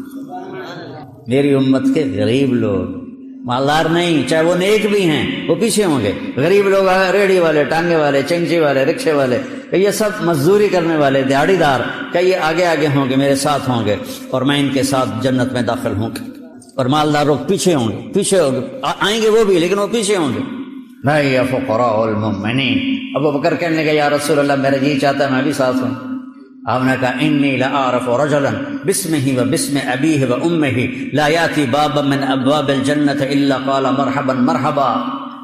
میری امت کے غریب لوگ، مالدار نہیں، چاہے وہ نیک بھی ہیں وہ پیچھے ہوں گے، غریب لوگ ریڑھی والے، ٹانگے والے، چنچی والے، رکشے والے، کہ یہ سب مزدوری کرنے والے دیہڑی دار، کہ یہ آگے ہوں گے، میرے ساتھ ہوں گے، اور میں ان کے ساتھ جنت میں داخل ہوں گا، اور مالدار لوگ پیچھے ہوں گے، پیچھے ہوں گے، آئیں گے وہ بھی لیکن وہ پیچھے ہوں گے۔ بھائی فقراء المؤمنین، ابو بکر کہنے لگے یا رسول اللہ میرا جی چاہتا ہے میں بھی ساتھ ہوں۔ آپ نے کہا انی لأعرف رجلا باسمہ و باسم ابیہ و امہ لا یاتی بابا من ابواب الجنة الا قال مرحبا مرحبا،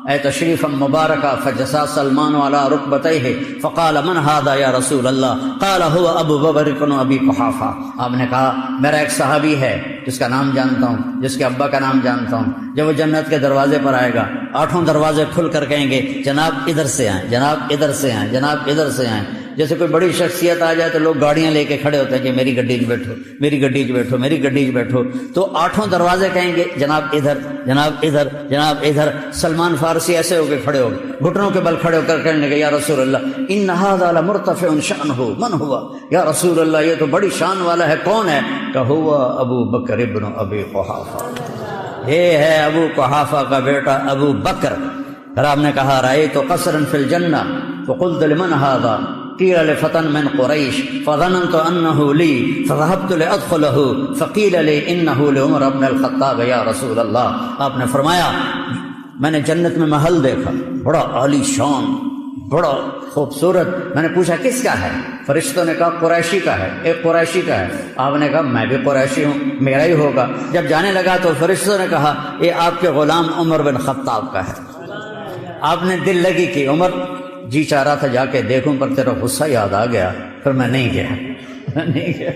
اے تشریفا مبارکا، فجسا سلمان علی رکبتیہ فقال من هذا یا رسول اللہ، قال هو ابو بکر بن ابی قحافہ۔ آپ نے کہا میرا ایک صحابی ہے جس کا نام جانتا ہوں، جس کے ابا کا نام جانتا ہوں، جب وہ جنت کے دروازے پر آئے گا 8 دروازے کھل کر کہیں گے جناب ادھر سے آئیں، جناب ادھر سے آئیں، جناب ادھر سے آئیں۔ جیسے کوئی بڑی شخصیت آ جائے تو لوگ گاڑیاں لے کے کھڑے ہوتے ہیں کہ میری گڈی 'چ بیٹھو، میری گڈی 'چ بیٹھو، میری گڈی 'چ بیٹھو، تو 8 دروازے کہیں گے جناب ادھر، جناب ادھر، جناب ادھر۔ سلمان فارسی ایسے ہو کے کھڑے ہو گئے، گھٹنوں کے بل کھڑے ہو کر کہنے لگے یا رسول اللہ ان ھذا لمرتفع شأنہ من ہوا، یا رسول اللہ یہ تو بڑی شان والا ہے، کون ہے؟ کہ ہوا ابو بکر ابن ابی قحافہ، یہ ہے ابو قحافہ کا بیٹا ابو بکر۔ پھر آپ نے کہا رأیت قصرا فی الجنہ فقلت لمن ھذا، قیل لفتى من قریش فظننت انه لی فذهبت لادخله فقیل لی انه لعمر بن الخطاب یا رسول اللہ۔ آپ نے فرمایا میں نے جنت میں محل دیکھا بڑا عالی شان، بڑا خوبصورت، میں نے پوچھا کس کا ہے؟ فرشتوں نے کہا قریشی کا ہے، ایک قریشی کا ہے۔ آپ نے کہا میں بھی قریشی ہوں، میرا ہی ہوگا۔ جب جانے لگا تو فرشتوں نے کہا یہ آپ کے غلام عمر بن خطاب کا ہے۔ آپ نے دل لگی کہ عمر جی چاہ رہا تھا جا کے دیکھوں پر تیرا غصہ یاد آ گیا، پھر میں نہیں گیا۔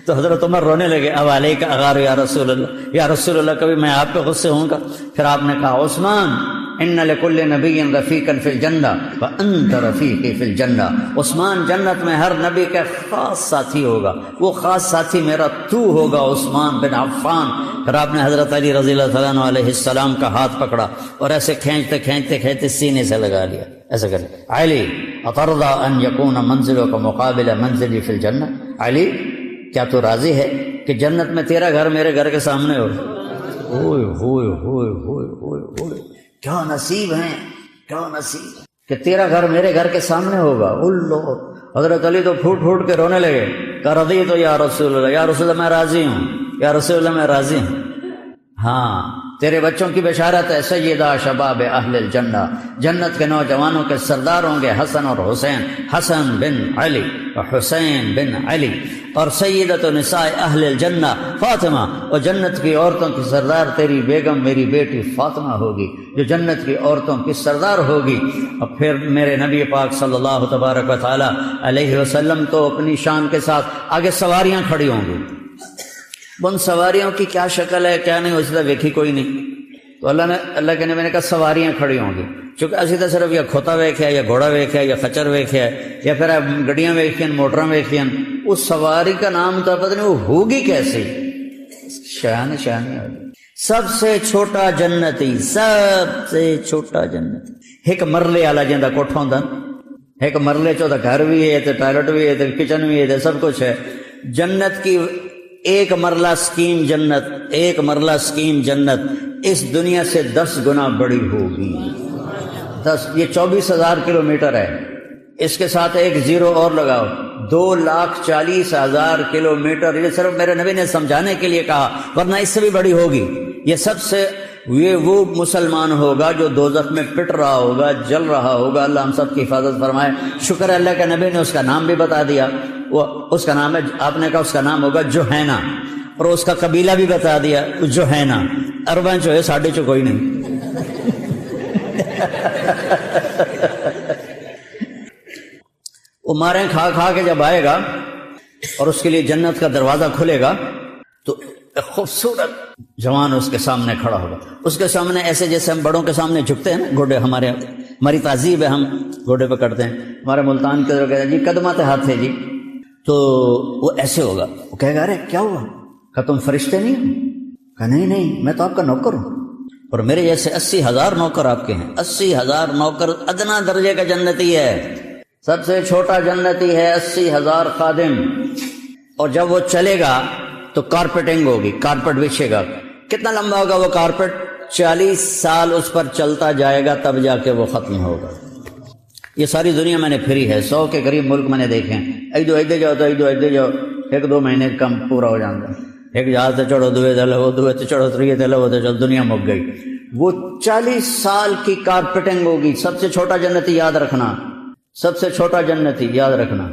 تو حضرت عمر رونے لگے اب علیک اغار یا رسول اللہ، یا رسول اللہ کبھی میں آپ پہ غصے ہوں گا؟ پھر آپ نے کہا عثمان ان لکل نبی رفیقا فی الجنہ وانت رفیقی فی الجنہ، عثمان جنت میں ہر نبی کا خاص ساتھی ہوگا، وہ خاص ساتھی میرا تو ہوگا عثمان بن عفان۔ پھر آپ نے حضرت علی رضی اللہ تعالیٰ عنہ علیہ السلام کا ہاتھ پکڑا اور ایسے کھینچتے کھینچتے کھینچتے سینے سے لگا لیا، ایسے کرے علی اترضی ان یکون منزلک مقابل منزلی فی الجنہ، علی کیا تو راضی ہے کہ جنت میں تیرا گھر میرے گھر کے سامنے ہو؟ اوئے ہوئے ہوئے ہوئے ہوئے ہوئے، کیا نصیب ہیں، کیا نصیب کہ تیرا گھر میرے گھر کے سامنے ہوگا۔ اللہ حضرت علی تو پھوٹ پھوٹ کے رونے لگے کہ رضیت یا رسول اللہ، یا رسول اللہ میں راضی ہوں، یا رسول اللہ میں راضی ہوں۔ ہاں تیرے بچوں کی بشارت ہے، سیدہ شباب اہل الجنہ، جنت کے نوجوانوں کے سردار ہوں گے حسن اور حسین، حسن بن علی اور حسین بن علی، اور سیدۃ نساء اہل الجنہ فاطمہ، اور جنت کی عورتوں کی سردار تیری بیگم میری بیٹی فاطمہ ہوگی جو جنت کی عورتوں کی سردار ہوگی۔ اور پھر میرے نبی پاک صلی اللہ تبارک و تعالی علیہ وسلم تو اپنی شان کے ساتھ آگے سواریاں کھڑی ہوں گی، ان سواریوں کی کیا شکل ہے کیا نہیں اس طرح دیکھی کوئی نہیں، تو اللہ کے نبی نے کہا سواریاں کھڑی ہوں گی، چونکہ اسی طرح صرف یا کھوتا ویکھیا یا گھوڑا ویکھیا یا خچر ویکھیا یا پھر گڈیاں ویکھیاں موٹراں ویکھیاں، اس سواری کا نام تو پتہ نہیں وہ ہوگی کیسی، شان ہوگی۔ سب سے چھوٹا جنتی، سب سے چھوٹا جنتی، ایک مرلے والا جندا کوٹھا ہوندا، ایک مرلے چ گھر بھی ہے تے ٹوائلٹ بھی ہے تے کچن بھی ہے تے سب کچھ ہے۔ جنت کی ایک مرلہ سکیم جنت، ایک مرلہ سکیم جنت اس دنیا سے 10 گنا بڑی ہوگی، 10، یہ 24,000 کلومیٹر ہے، اس کے ساتھ ایک زیرو اور لگاؤ، 2,40,000 کلومیٹر۔ یہ صرف میرے نبی نے سمجھانے کے لیے کہا، ورنہ اس سے بھی بڑی ہوگی۔ یہ سب سے یہ وہ مسلمان ہوگا جو دوزخ میں پٹ رہا ہوگا، جل رہا ہوگا، اللہ ہم سب کی حفاظت فرمائے۔ شکر ہے اللہ کے نبی نے اس کا نام بھی بتا دیا، وہ اس کا نام ہے، آپ نے کہا اس کا نام ہوگا جوہینہ، اور اس کا قبیلہ بھی بتا دیا جوہینہ، اربن چو ہے ساڑھے چو کوئی نہیں۔ وہ ماریں کھا کھا کے جب آئے گا اور اس کے لیے جنت کا دروازہ کھلے گا تو ایک خوبصورت جوان اس کے سامنے کھڑا ہوگا، اس کے سامنے ایسے جیسے ہم بڑوں کے سامنے جھکتے ہیں نا، گھوڑے ہماری تہذیب ہے، ہم گھوڑے پہ کرتے ہیں، ہمارے ملتان کے طرف کہتے ہیں جی قدمات ہاتھ ہے جی، تو وہ ایسے ہوگا، وہ کہے گا ارے کیا ہوا؟ کہ تم فرشتے نہیں ہو؟ کہ نہیں میں تو آپ کا نوکر ہوں۔ اور میرے جیسے 80,000 نوکر آپ کے ہیں، 80,000 نوکر ادنا درجے کا جنتی ہے، سب سے چھوٹا جنتی ہے 80,000 خادم۔ اور جب وہ چلے گا تو کارپیٹنگ ہوگی، کارپیٹ بچھے گا۔ کتنا لمبا ہوگا وہ کارپیٹ؟ 40 سال اس پر چلتا جائے گا تب جا کے وہ ختم ہوگا۔ یہ ساری دنیا میں نے پھری ہے، 100 کے قریب ملک میں نے دیکھے ہیں۔ ایدے جاؤ تو ایدے جاؤ، 1-2 مہینے کم پورا ہو جاتا ہے۔ ایک جہاز سے چڑھو، دوے دل وہ دوے تے چڑھو، تریے دل وہ تے چڑھو، دنیا مک گئی۔ وہ 40 سال کی کارپیٹنگ ہوگی۔ سب سے چھوٹا جنتی یاد رکھنا، سب سے چھوٹا جنتی یاد رکھنا۔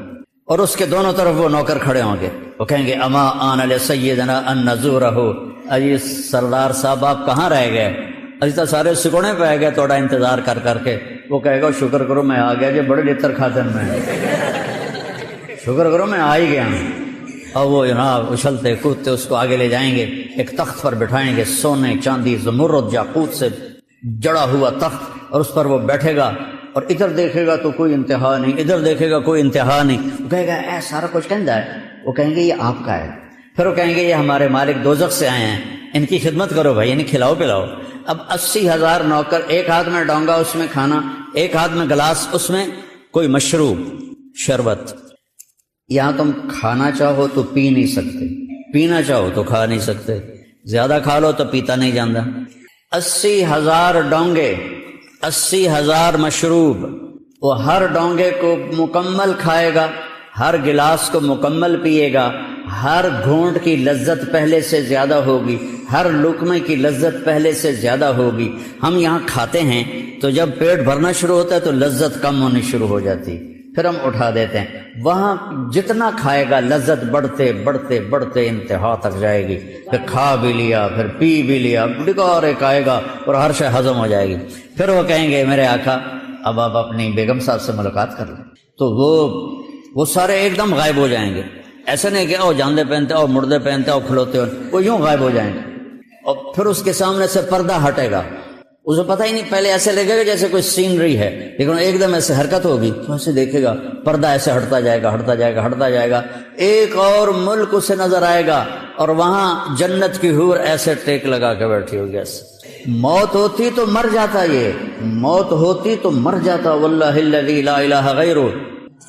اور اس کے دونوں طرف وہ نوکر کھڑے ہوں گے، وہ کہیں گے اما آن لسیدنا ان نزورہ، اجی سردار صاحب آپ کہاں رہ گئے؟ اجی تو سارے سکونے پہ گئے تھوڑا انتظار کر کر کے۔ وہ کہے گا شکر کرو میں آ گیا جی، بڑے لتر کھاتے میں، شکر کرو میں آ ہی گیا۔ اور وہ جناب اچھلتے کودتے اس کو آگے لے جائیں گے، ایک تخت پر بٹھائیں گے، سونے چاندی زمرد یاقوت سے جڑا ہوا تخت، اور اس پر وہ بیٹھے گا، اور ادھر دیکھے گا تو کوئی انتہا نہیں، ادھر دیکھے گا کوئی انتہا نہیں۔ وہ کہے گا اے سارا کچھ کہندا ہے؟ وہ کہیں گے یہ آپ کا ہے۔ پھر وہ کہیں گے یہ ہمارے مالک دوزخ سے آئے ہیں، ان کی خدمت کرو بھائی، انہیں کھلاؤ پلاؤ۔ اب 80,000 نوکر، ایک ہاتھ میں ڈونگا اس میں کھانا، ایک ہاتھ میں گلاس اس میں کوئی مشروب شربت۔ یہاں تم کھانا چاہو تو پی نہیں سکتے، پینا چاہو تو کھا نہیں سکتے، زیادہ کھا لو تو پیتا نہیں جاندہ۔ 80,000 ڈونگے، 80,000 مشروب، وہ ہر ڈونگے کو مکمل کھائے گا، ہر گلاس کو مکمل پیے گا، ہر گھونٹ کی لذت پہلے سے زیادہ ہوگی، ہر لقمے کی لذت پہلے سے زیادہ ہوگی۔ ہم یہاں کھاتے ہیں تو جب پیٹ بھرنا شروع ہوتا ہے تو لذت کم ہونی شروع ہو جاتی، پھر ہم اٹھا دیتے ہیں۔ وہاں جتنا کھائے گا لذت بڑھتے بڑھتے بڑھتے انتہا تک جائے گی، پھر کھا بھی لیا، پھر پی بھی لیا، ڈگار ایک آئے گا اور ہر شے ہضم ہو جائے گی۔ پھر وہ کہیں گے میرے آقا اب آپ اپنی بیگم صاحب سے ملاقات کر لیں، تو وہ سارے ایک دم غائب ہو جائیں گے۔ ایسا نہیں کہ او جاندے پہنتے او مردے پہنتے او کھلوتے ہو، وہ یوں غائب ہو جائیں گے۔ اور پھر اس کے سامنے سے پردہ ہٹے گا، اسے پتہ ہی نہیں، پہلے ایسے لگے گا جیسے کوئی سینری ہے، لیکن ایک دم ایسے حرکت ہوگی تو ایسے دیکھے گا پردہ ایسے ہٹتا جائے گا، ہٹتا جائے گا، ہٹتا جائے گا، ایک اور ملک اسے نظر آئے گا، اور وہاں جنت کی حور ایسے ٹیک لگا کے بیٹھی ہوگی۔ ایسے موت ہوتی تو مر جاتا، یہ موت ہوتی تو مر جاتا، واللہ الذی لا الہ غیرہ۔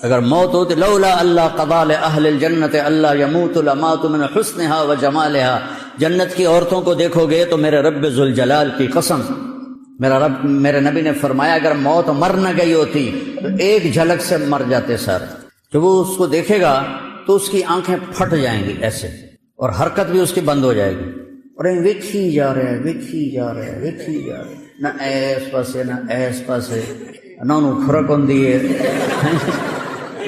اگر موت ہوتی لولا اللہ قضا لأہل الجنت اللہ یموت لمات من حسنہا و جمالہا، جنت کی عورتوں کو دیکھو گے تو میرے رب ذوالجلال کی قسم، میرے نبی نے فرمایا اگر موت مر نہ گئی ہوتی تو ایک جھلک سے مر جاتے سر۔ جب وہ اس کو دیکھے گا تو اس کی آنکھیں پھٹ جائیں گی ایسے، اور حرکت بھی اس کی بند ہو جائے گی، اور ویکھی جا رہے ہیں، ویکھی جا رہے ہیں، ویکھی جا رہے ہیں، نہ ایس پاسے نہ ایس پاسے، نہ انہوں کھرک ہوندی ہے،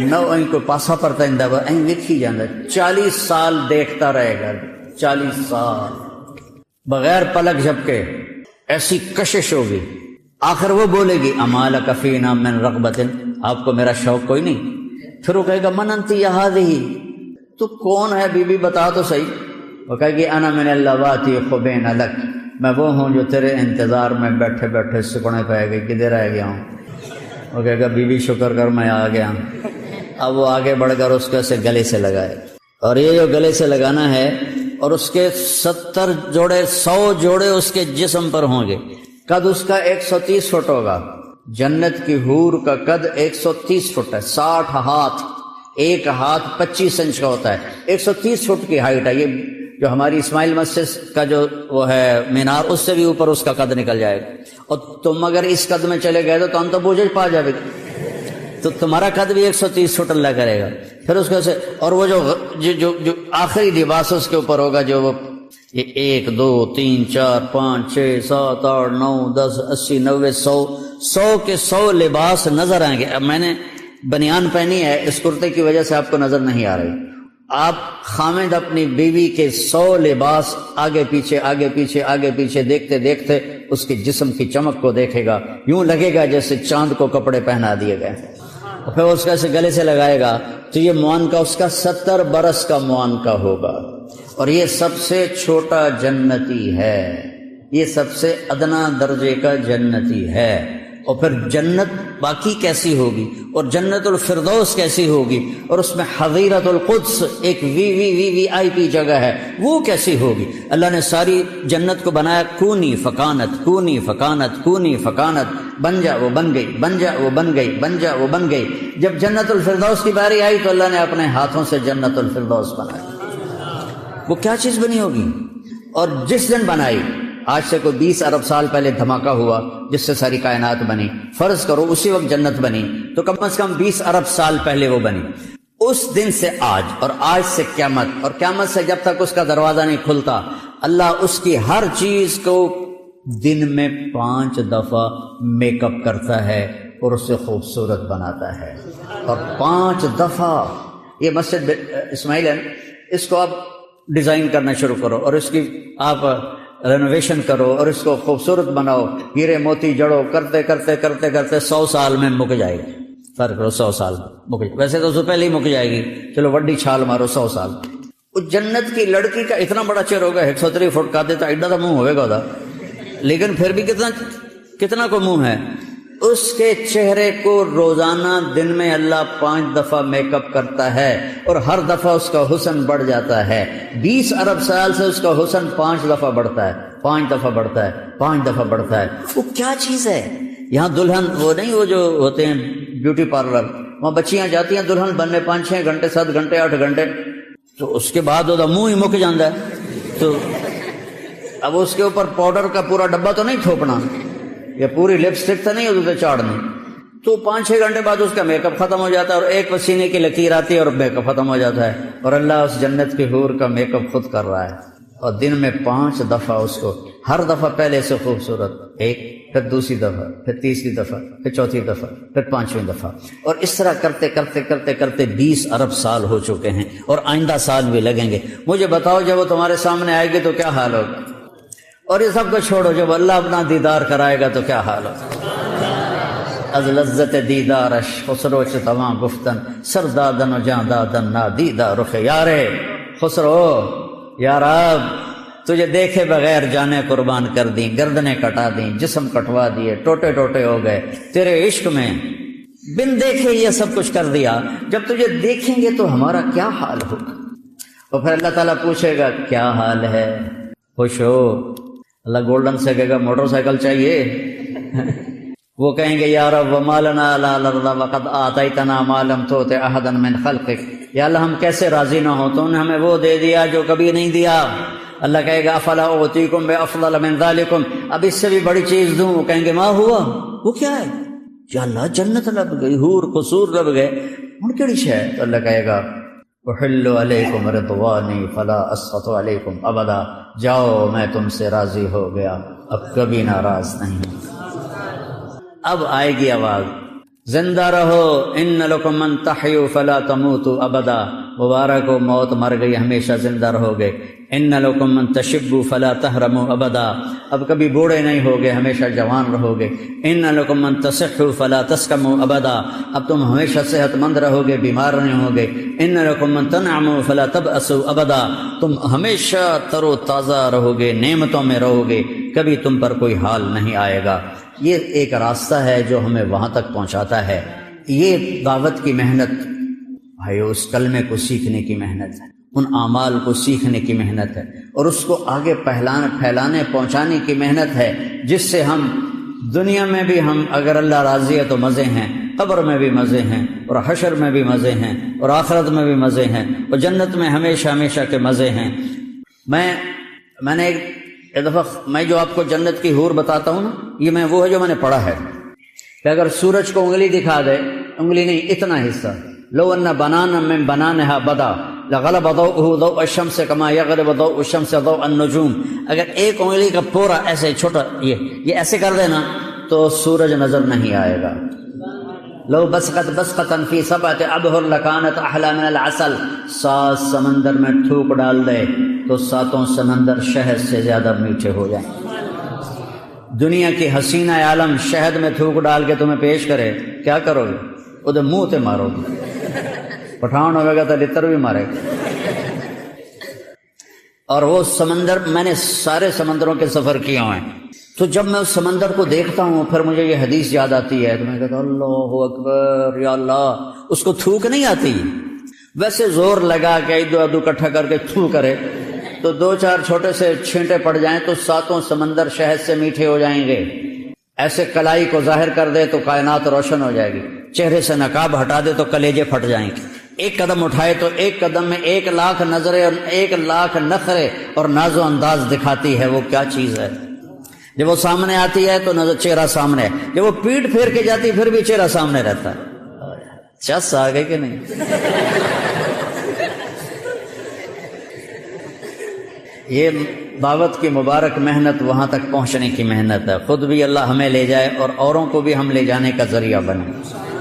نہ کوئی پاسا پرتا اندہ با، ویکھی جاندہ۔ 40 سال دیکھتا رہے گا، 40 سال بغیر پلک جھپکے، ایسی کشش ہوگی۔ آخر وہ بولے گی اما لک فینا من رغبت، آپ کو میرا شوق کوئی نہیں؟ پھر وہ کہے گا من انت یا ہذہ، تو کون ہے بی بی بتا تو صحیح۔ وہ کہے گی انا من اللواتی خبین لک، میں وہ ہوں جو تیرے انتظار میں بیٹھے بیٹھے سکڑے پہ گئی، کدھر رہ گیا ہوں۔ وہ کہے گا بی بی شکر کر میں آ گیا۔ اب وہ آگے بڑھ کر اس کو اسے گلے سے لگائے، اور یہ جو گلے سے لگانا ہے، اور اس کے 70 جوڑے 100 جوڑے اس کے جسم پر ہوں گے۔ قد اس کا 130 فٹ ہوگا، جنت کی حور کا قد 130 فٹ ہے، 60 ہاتھ، ایک ہاتھ 25 انچ کا ہوتا ہے، 130 فٹ کی ہائٹ ہے۔ یہ جو ہماری اسماعیل مسجد کا جو وہ ہے مینار، اس سے بھی اوپر اس کا قد نکل جائے گا، اور تم اگر اس قد میں چلے گئے تو ہم تو بوجھ پا جائے گا، تو تمہارا قد بھی 130 فٹ اللہ کرے گا۔ پھر اس کو سے، اور وہ جو آخری لباس اس کے اوپر ہوگا، جو وہ 1 2 3 4 5 6 7 8 9 10 80 90 100 کے 100 لباس نظر آئیں گے۔ اب میں نے بنیان پہنی ہے، اس کرتے کی وجہ سے آپ کو نظر نہیں آ رہی۔ آپ خامد اپنی بیوی کے 100 لباس آگے پیچھے آگے پیچھے آگے پیچھے دیکھتے دیکھتے اس کے جسم کی چمک کو دیکھے گا، یوں لگے گا جیسے چاند کو کپڑے پہنا دیے گئے۔ پھر اس کا اسے گلے سے لگائے گا تو یہ معانقہ اس کا 70 برس کا معانقہ ہوگا، اور یہ سب سے چھوٹا جنتی ہے، یہ سب سے ادنا درجے کا جنتی ہے، اور پھر جنت باقی کیسی ہوگی، اور جنت الفردوس کیسی ہوگی، اور اس میں حظیرۃ القدس ایک وی آئی پی جگہ ہے، وہ کیسی ہوگی۔ اللہ نے ساری جنت کو بنایا کونی فکانت، کونی فکانت، کونی فکانت، بن جا وہ بن گئی، بن جا وہ بن گئی، بن جا وہ بن گئی۔ جب جنت الفردوس کی باری آئی تو اللہ نے اپنے ہاتھوں سے جنت الفردوس بنائی۔ وہ کیا چیز بنی ہوگی؟ اور جس دن بنائی، آج سے کوئی 20 ارب سال پہلے دھماکہ ہوا جس سے ساری کائنات بنی، فرض کرو اسی وقت جنت بنی تو کم از کم 20 ارب سال پہلے وہ بنی۔ اس دن سے آج، اور آج سے قیامت، اور قیامت سے جب تک اس کا دروازہ نہیں کھلتا، اللہ اس کی ہر چیز کو دن میں 5 دفعہ میک اپ کرتا ہے اور اسے خوبصورت بناتا ہے۔ اور 5 دفعہ یہ مسجد اسماعیل ہے، اس کو آپ ڈیزائن کرنا شروع کرو اور اس کی آپ رینوویشن کرو اور اس کو خوبصورت بناؤ، ہیرے موتی جڑو، کرتے کرتے کرتے کرتے 100 سال میں مک جائے گی۔ فرق کرو 100 سال مک جائے، ویسے تو اس سے پہلے ہی مک جائے گی، چلو وڈی چھال مارو 100 سال۔ اس جنت کی لڑکی کا اتنا بڑا چہرہ ہوگا، 103 فٹ کا دیتا ایڈا تو منہ ہوئے گا، لیکن پھر بھی کتنا کو منہ ہے۔ اس کے چہرے کو روزانہ دن میں اللہ 5 دفعہ میک اپ کرتا ہے اور ہر دفعہ اس کا حسن بڑھ جاتا ہے۔ 20 ارب سال سے اس کا حسن 5 دفعہ بڑھتا ہے، 5 دفعہ بڑھتا ہے، 5 دفعہ بڑھتا ہے۔ وہ کیا چیز ہے؟ یہاں دلہن وہ نہیں، وہ جو ہوتے ہیں بیوٹی پارلر، وہاں بچیاں جاتی ہیں دلہن بننے 5-6 گھنٹے، 7 گھنٹے، 8 گھنٹے، تو اس کے بعد وہ منہ ہی مک جاتا ہے۔ تو اب اس کے اوپر پاؤڈر کا پورا ڈبہ تو نہیں تھوپنا، یا پوری لپسٹک تو نہیں اسے چاڑنی، تو 5-6 گھنٹے بعد اس کا میک اپ ختم ہو جاتا ہے اور ایک پسینے کی لکیر آتی ہے اور میک اپ ختم ہو جاتا ہے۔ اور اللہ اس جنت کی حور کا میک اپ خود کر رہا ہے، اور دن میں 5 دفعہ اس کو، ہر دفعہ پہلے سے خوبصورت، ایک، پھر دوسری دفعہ، پھر تیسری دفعہ، پھر چوتھی دفعہ، پھر 5ویں دفعہ، اور اس طرح کرتے کرتے کرتے کرتے 20 ارب سال ہو چکے ہیں اور آئندہ سال بھی لگیں گے۔ مجھے بتاؤ جب وہ تمہارے سامنے آئے گی تو کیا حال ہوگا؟ اور یہ سب کو چھوڑو، جب اللہ اپنا دیدار کرائے گا تو کیا حال ہوگا؟ از لذت دیدارش خسرو چ تواں گفتن سردادن و جاں دادن نا دیدہ رخ یارے خسرو، یا رب تجھے دیکھے بغیر جانے قربان کر دیں، گردنیں کٹا دیں، جسم کٹوا دیے، ٹوٹے ٹوٹے ہو گئے تیرے عشق میں، بن دیکھے یہ سب کچھ کر دیا، جب تجھے دیکھیں گے تو ہمارا کیا حال ہوگا؟ اور پھر اللہ تعالیٰ پوچھے گا کیا حال ہے؟ خوش ہو؟ اللہ گولڈن سے کہے گا موٹر سائیکل چاہیے؟ وہ کہیں گے یا رب وما لنا لا نرضى وقد آتیتنا ما لم تؤت احدا من خلقک، یا اللہ ہم کیسے راضی نہ ہو، تو نے ہمیں وہ دے دیا جو کبھی نہیں دیا۔ اللہ کہے گا افلا اعطیکم بافضل من ذلکم، اب اس سے بھی بڑی چیز دوں۔ وہ کہیں گے ما ہوا، وہ کیا ہے؟ یا اللہ جنت لب گئی، حور قصور لب گئے، ان کیڑی شے ہے؟ تو اللہ کہے گا احل علیکم رضوانی فلا اسخط علیکم ابدا، جاؤ میں تم سے راضی ہو گیا، اب کبھی ناراض نہیں۔ اب آئے گی آواز زندہ رہو، ان لکم من تحیوا فلا تموتوا ابدا، مبارک ہو موت مر گئی ہمیشہ زندہ رہو گے۔ ان لکم من تشبوا فلا تحرموا ابدا، اب کبھی بوڑھے نہیں ہوگے ہمیشہ جوان رہو گے۔ ان لکم من تصحوا فلا تسقموا ابدا، اب تم ہمیشہ صحت مند رہو گے، بیمار نہیں ہوگے۔ ان لکم من تنعموا فلا تبأسوا ابدا، تم ہمیشہ تر و تازہ رہو گے، نعمتوں میں رہو گے، کبھی تم پر کوئی حال نہیں آئے گا۔ یہ ایک راستہ ہے جو ہمیں وہاں تک پہنچاتا ہے۔ یہ دعوت کی محنت بھائی، اس کلمے کو سیکھنے کی محنت ہے، ان اعمال کو سیکھنے کی محنت ہے، اور اس کو آگے پھیلانے پہنچانے کی محنت ہے، جس سے ہم دنیا میں بھی، ہم اگر اللہ راضی ہے تو مزے ہیں، قبر میں بھی مزے ہیں، اور حشر میں بھی مزے ہیں، اور آخرت میں بھی مزے ہیں، اور جنت میں ہمیشہ ہمیشہ کے مزے ہیں۔ میں نے ایک دفعہ، میں جو آپ کو جنت کی حور بتاتا ہوں نا، یہ میں وہ ہے جو میں نے پڑھا ہے کہ اگر سورج کو انگلی دکھا دے، انگلی نہیں اتنا حصہ، لو ان بنانا من بنانها بدا لغلب ضوءه ضوء الشمس كما يغلب ضوء الشمس ضوء النجوم، اگر ایک انگلی کا پورا ایسے چھوٹا یہ ایسے کر دینا تو سورج نظر نہیں آئے گا۔ لو بسقت بسقتا فی سبعۃ ابحر لکانت احلی من العسل، 7 سمندر میں تھوک ڈال دے تو 7 سمندر شہد سے زیادہ میٹھے ہو جائیں۔ دنیا کی حسینہ عالم شہد میں تھوک ڈال کے تمہیں پیش کرے، کیا کرو گے؟ ادھر منہ تے مارو گے، پٹھان ہوئے گا تو لتر بھی مارے گا۔ اور وہ سمندر، میں نے سارے سمندروں کے سفر کیا ہوئے ہیں، تو جب میں اس سمندر کو دیکھتا ہوں پھر مجھے یہ حدیث یاد آتی ہے تو میں کہتا ہوں اللہ اکبر یا اللہ. اس کو تھوک نہیں آتی، ویسے زور لگا کے ادو ادو اکٹھا کر کے تھو کرے تو 2-4 چھوٹے سے چھینٹے پڑ جائیں تو 7 سمندر شہد سے میٹھے ہو جائیں گے. ایسے کلائی کو ظاہر کر دے تو کائنات روشن ہو جائے گی. چہرے سے نقاب ہٹا دے تو کلیجے پھٹ جائیں گے. ایک قدم اٹھائے تو ایک قدم میں 1,00,000 نظریں اور 1,00,000 نخرے اور ناز و انداز دکھاتی ہے. وہ کیا چیز ہے؟ جب وہ سامنے آتی ہے تو نظر چہرہ سامنے ہے، جب وہ پیٹ پھیر کے جاتی پھر بھی چہرہ سامنے رہتا ہے. چس آ گئے کہ نہیں؟ یہ دعوت کی مبارک محنت وہاں تک پہنچنے کی محنت ہے. خود بھی اللہ ہمیں لے جائے اور اوروں کو بھی ہم لے جانے کا ذریعہ بنے.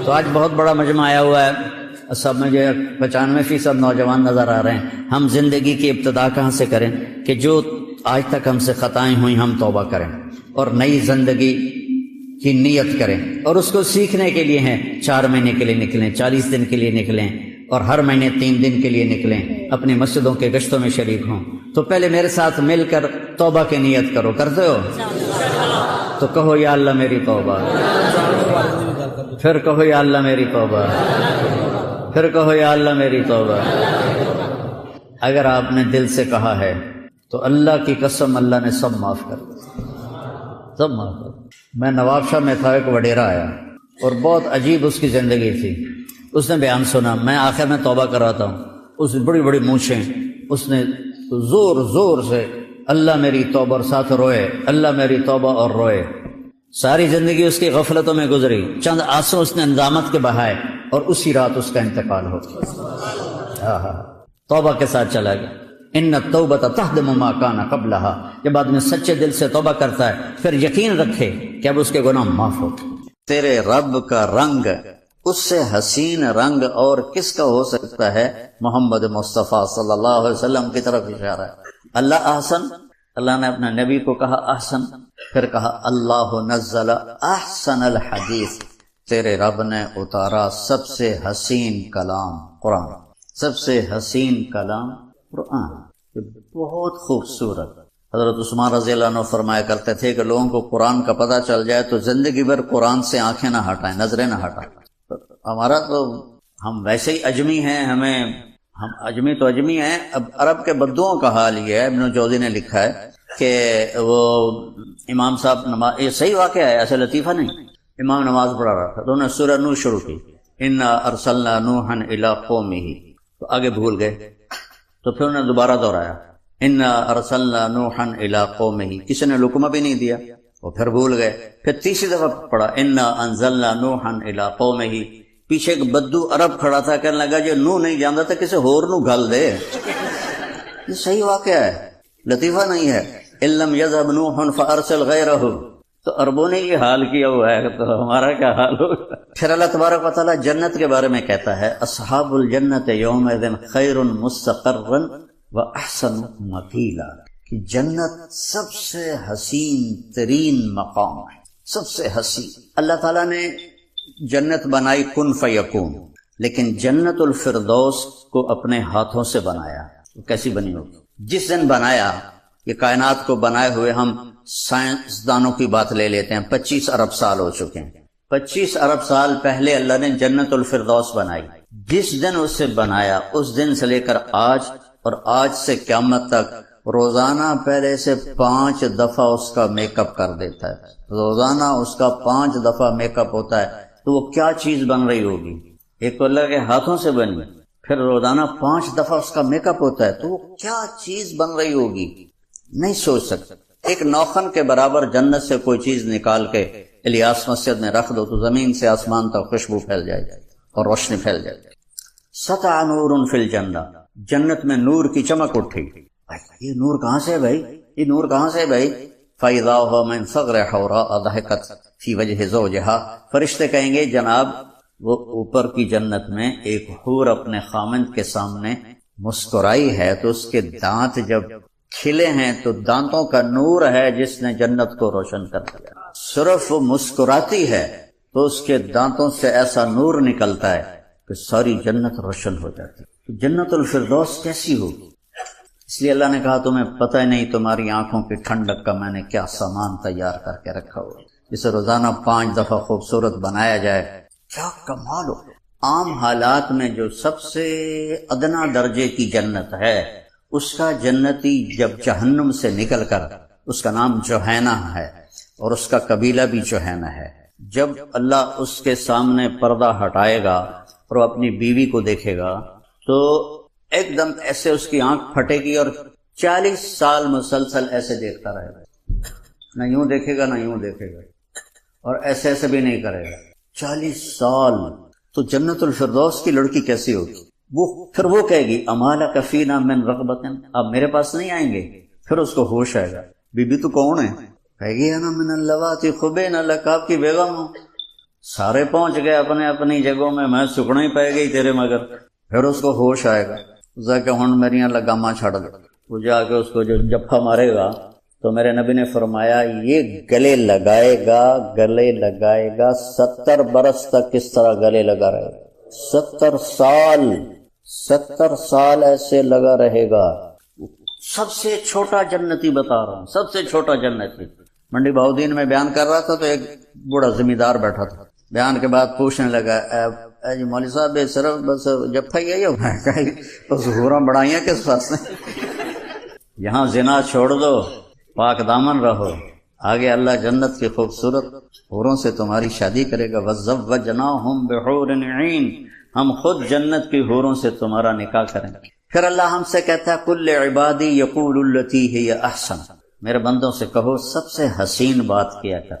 تو آج بہت بڑا مجمع آیا ہوا ہے. سب مجھے 95% نوجوان نظر آ رہے ہیں. ہم زندگی کی ابتدا کہاں سے کریں کہ جو آج تک ہم سے خطائیں ہوئیں ہم توبہ کریں اور نئی زندگی کی نیت کریں. اور اس کو سیکھنے کے لیے ہیں 4 مہینے کے لیے نکلیں، 40 دن کے لیے نکلیں اور ہر مہینے 3 دن کے لیے نکلیں. اپنی مسجدوں کے گشتوں میں شریک ہوں. تو پہلے میرے ساتھ مل کر توبہ کی نیت کرو. کرتے ہو؟ تو کہو یا اللہ میری توبہ، پھر کہو یا اللہ میری توبہ، پھر کہو یا اللہ میری توبہ. اگر آپ نے دل سے کہا ہے تو اللہ کی قسم اللہ نے سب معاف کر دیا، سب معاف کر دیا. میں نواب شاہ میں تھا، ایک وڈیرا آیا اور بہت عجیب اس کی زندگی تھی. اس نے بیان سنا، میں آخر میں توبہ کراتا ہوں. اس بڑی بڑی مونچھیں، اس نے زور زور سے اللہ میری توبہ اور ساتھ روئے، اللہ میری توبہ اور روئے. ساری زندگی اس کی غفلتوں میں گزری. چند آنسو اس نے ندامت کے بہائے اور اسی رات اس کا انتقال ہو گیا. توبہ کے ساتھ چلا گیا. ان التوبۃ تہدم ما کان قبلھا. جب آدمی سچے دل سے توبہ کرتا ہے پھر یقین رکھے کہ اب اس کے گناہ معاف ہو. تیرے رب کا رنگ اس سے حسین رنگ اور کس کا ہو سکتا ہے؟ محمد مصطفیٰ صلی اللہ علیہ وسلم کی طرف اشارہ ہے. اللہ احسن، اللہ نے اپنے نبی کو کہا احسن، پھر کہا اللہ نزل احسن الحدیث. تیرے رب نے اتارا سب سے حسین کلام قرآن، سب سے حسین کلام قرآن. بہت خوبصورت. حضرت عثمان رضی اللہ عنہ فرمایا کرتے تھے کہ لوگوں کو قرآن کا پتہ چل جائے تو زندگی بھر قرآن سے آنکھیں نہ ہٹائیں، نظریں نہ ہٹائیں. ہمارا تو ہم ویسے ہی اجمی ہیں، ہم اجمی تو اجمی ہیں. اب عرب کے بدوؤں کا حال یہ ہے. ابن جوزی نے لکھا ہے کہ وہ امام صاحب نماز، یہ صحیح واقعہ ہے، ایسے لطیفہ نہیں. امام نماز پڑھا رہا تھا تو انہوں نے سورہ نوح شروع کی، انا ارسلنا نوحا الی قومہ، تو آگے بھول گئے تو پھر انہوں نے دوبارہ دہرایا انا ارسلنا نوحا الی قومہ. کسی نے لقمہ بھی نہیں دیا، وہ پھر بھول گئے. پھر تیسری دفعہ پڑھا انا انزلنا نوحا الی قومہ. پیچھے ایک بدو عرب کھڑا تھا، کہنے لگا جو نوح نہیں جانتا تھا کسی ہور نو گل دے. یہ صحیح واقعہ ہے، لطیفہ نہیں ہے. ان لم یذهب نوح فارسل غیرہ. تو عربوں نے یہ حال کیا ہوا ہے تو ہمارا کیا حال ہوگا. پھر اللہ تبارک و تعالیٰ جنت کے بارے میں کہتا ہے اصحاب الجنت یومئذ خیر مستقرا واحسن مقیلا، کہ جنت سب سے حسین ترین مقام ہے، سب سے حسین. اللہ تعالیٰ نے جنت بنائی کن فیکون، لیکن جنت الفردوس کو اپنے ہاتھوں سے بنایا. کیسی بنی ہوگی؟ جس دن بنایا، یہ کائنات کو بنائے ہوئے ہم سائنسدانوں کی بات لے لیتے ہیں، 25 ارب سال ہو چکے ہیں. 25 ارب سال پہلے اللہ نے جنت الفردوس بنائی. جس دن اسے بنایا اس دن سے لے کر آج اور آج سے قیامت تک روزانہ پہلے سے 5 دفعہ اس کا میک اپ کر دیتا ہے. روزانہ اس کا 5 دفعہ میک اپ ہوتا ہے. تو وہ کیا چیز بن رہی ہوگی؟ ایک تو اللہ کے ہاتھوں سے بنی، پھر روزانہ 5 دفعہ اس کا میک اپ ہوتا ہے. تو وہ کیا چیز بن رہی ہوگی؟ نہیں سوچ سکتے. ایک نوخن کے برابر جنت سے کوئی چیز نکال کے الیاس مسجد میں رکھ دو تو زمین سے آسمان تک خوشبو پھیل جائے گی اور روشنی پھیل جائے گی. سطع نور فی الجنہ، جنت میں نور کی چمک اٹھی. یہ نور کہاں سے ہے بھائی؟ یہ نور کہاں سے ہے بھائی؟ فَإِذَا هُوَ مِنْ صَغْرِ حَوْرَاءَ ضَحِكَتْ فِي وَجْهِ زَوْجِهَا. فرشتے کہیں گے جناب وہ اوپر کی جنت میں ایک حور اپنے خامند کے سامنے مسکرائی ہے تو اس کے دانت جب کھلے ہیں تو دانتوں کا نور ہے جس نے جنت کو روشن کر دیا. صرف وہ مسکراتی ہے تو اس کے دانتوں سے ایسا نور نکلتا ہے کہ ساری جنت روشن ہو جاتی ہے. تو جنت الفردوس کیسی ہوگی؟ اس لیے اللہ نے کہا تمہیں پتہ ہی نہیں تمہاری آنکھوں کی ٹھنڈک کا میں نے کیا سامان تیار کر کے رکھا ہوا، اسے روزانہ 5 دفعہ خوبصورت بنایا جائے، کیا کمال ہو۔ عام حالات میں جو سب سے ادنا درجے کی جنت ہے، اس کا جنتی جب جہنم سے نکل کر، اس کا نام جوہینہ ہے اور اس کا قبیلہ بھی جوہینہ ہے، جب اللہ اس کے سامنے پردہ ہٹائے گا اور وہ اپنی بیوی کو دیکھے گا تو ایک دم ایسے اس کی آنکھ پھٹے گی اور 40 سال مسلسل ایسے دیکھتا رہے گا، نہ یوں دیکھے گا نہ یوں دیکھے گا، اور ایسے ایسے بھی نہیں کرے گا 40 سال۔ تو جنت الفردوس کی لڑکی کیسی ہوگی؟ پھر وہ کہے گی امالہ کفینا من رغبت، اب میرے پاس نہیں آئیں گے۔ پھر اس کو ہوش آئے گا، بی بی تو کون ہے؟ کہے گی انا من اللواتی خبین لک، آپ کی بیگم ہوں۔ سارے پہنچ گئے اپنے اپنی جگہوں میں سکنا ہی پائے گئی تیرے مگر۔ پھر اس کو ہوش آئے گا، جا کے ہن میریاں لگاماں چھڑ دے، وہ جا کے اس کو جو جپھا مارے گا تو میرے نبی نے فرمایا یہ گلے لگائے گا 70 برس تک کس طرح گلے لگا رہے گا، 70 سال ایسے لگا رہے گا۔ سب سے چھوٹا جنتی بتا رہا ہوں، سب سے چھوٹا جنتی۔ منڈی بہودین میں بیان کر رہا تھا تو ایک بوڑھا زمیندار بیٹھا تھا، بیان کے بعد پوچھنے لگا اے جی مولوی صاحب صرف بس جپھا ہی ہے بس حوراں بڑھائیاں کس واسطے؟ یہاں زنا چھوڑ دو، پاک دامن رہو، آگے اللہ جنت کی خوبصورت حوروں سے تمہاری شادی کرے گا۔ وَزَوَّجْنَاهُمْ بِحُورٍ عِينٍ، ہم خود جنت کی حوروں سے تمہارا نکاح کریں گے۔ پھر اللہ ہم سے کہتا ہے کل عبادی یقول التی ہی احسن، میرے بندوں سے کہو سب سے حسین بات کیا کر۔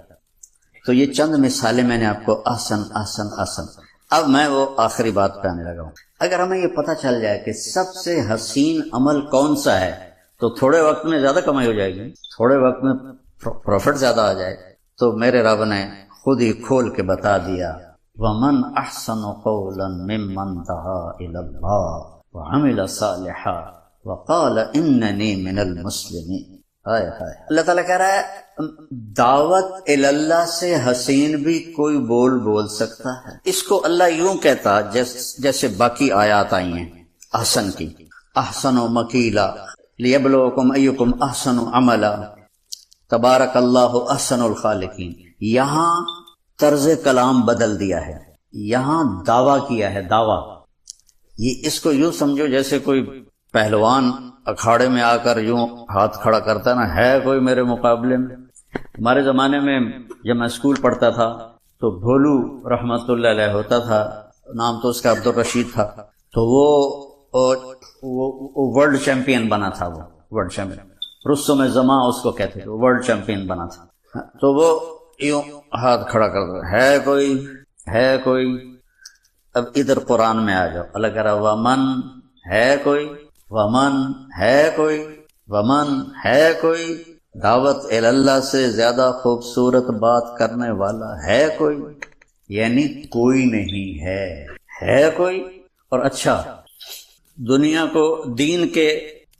تو یہ چند مثالیں میں نے آپ کو احسن احسن احسن۔ اب میں وہ آخری بات پہ آنے لگا ہوں۔ اگر ہمیں یہ پتہ چل جائے کہ سب سے حسین عمل کون سا ہے تو تھوڑے وقت میں زیادہ کمائی ہو جائے گی، تھوڑے وقت میں پروفٹ زیادہ آ جائے۔ تو میرے رب نے خود ہی کھول کے بتا دیا وَمَنْ أَحْسَنُ قَوْلًا مِّمَّنْ دَعَا إِلَى اللَّهِ وَعَمِلَ صَالِحًا وَقَالَ إِنَّنِي مِنَ الْمُسْلِمِينَ۔ اللہ تعالیٰ کہہ رہا ہے دعوت اللہ سے حسین بھی کوئی بول سکتا ہے۔ اس کو اللہ یوں کہتا جیسے باقی آیات آئی ہیں احسن کی، احسن و مکیلا لیبلوکم ایکم احسن عملا، تبارک اللہ احسن الخالقین۔ یہاں طرز کلام بدل دیا ہے، یہاں دعویٰ کیا ہے، دعویٰ۔ یہ اس کو یوں سمجھو جیسے کوئی پہلوان اکھاڑے میں آ کر یوں ہاتھ کھڑا کرتا نا، ہے کوئی میرے مقابلے میں۔ ہمارے زمانے میں جب میں اسکول پڑھتا تھا تو بھولو رحمت اللہ علیہ ہوتا تھا، نام تو اس کا عبد الرشید تھا، تو وہ ورلڈ چیمپئن بنا تھا، وہ ورلڈ چیمپئن، رستم زماں اس کو کہتے تھے، ورلڈ چیمپئن بنا تھا۔ تو وہ یوں ہاتھ کھڑا کرتا ہے کوئی۔ اب ادھر قرآن میں آ جاؤ، اللہ کہہ رہا ومن ہے کوئی، ومن ہے کوئی، ومن ہے کوئی، دعوت اللہ سے زیادہ خوبصورت بات کرنے والا ہے کوئی؟ یعنی کوئی نہیں ہے کوئی۔ اور اچھا، دنیا کو دین کے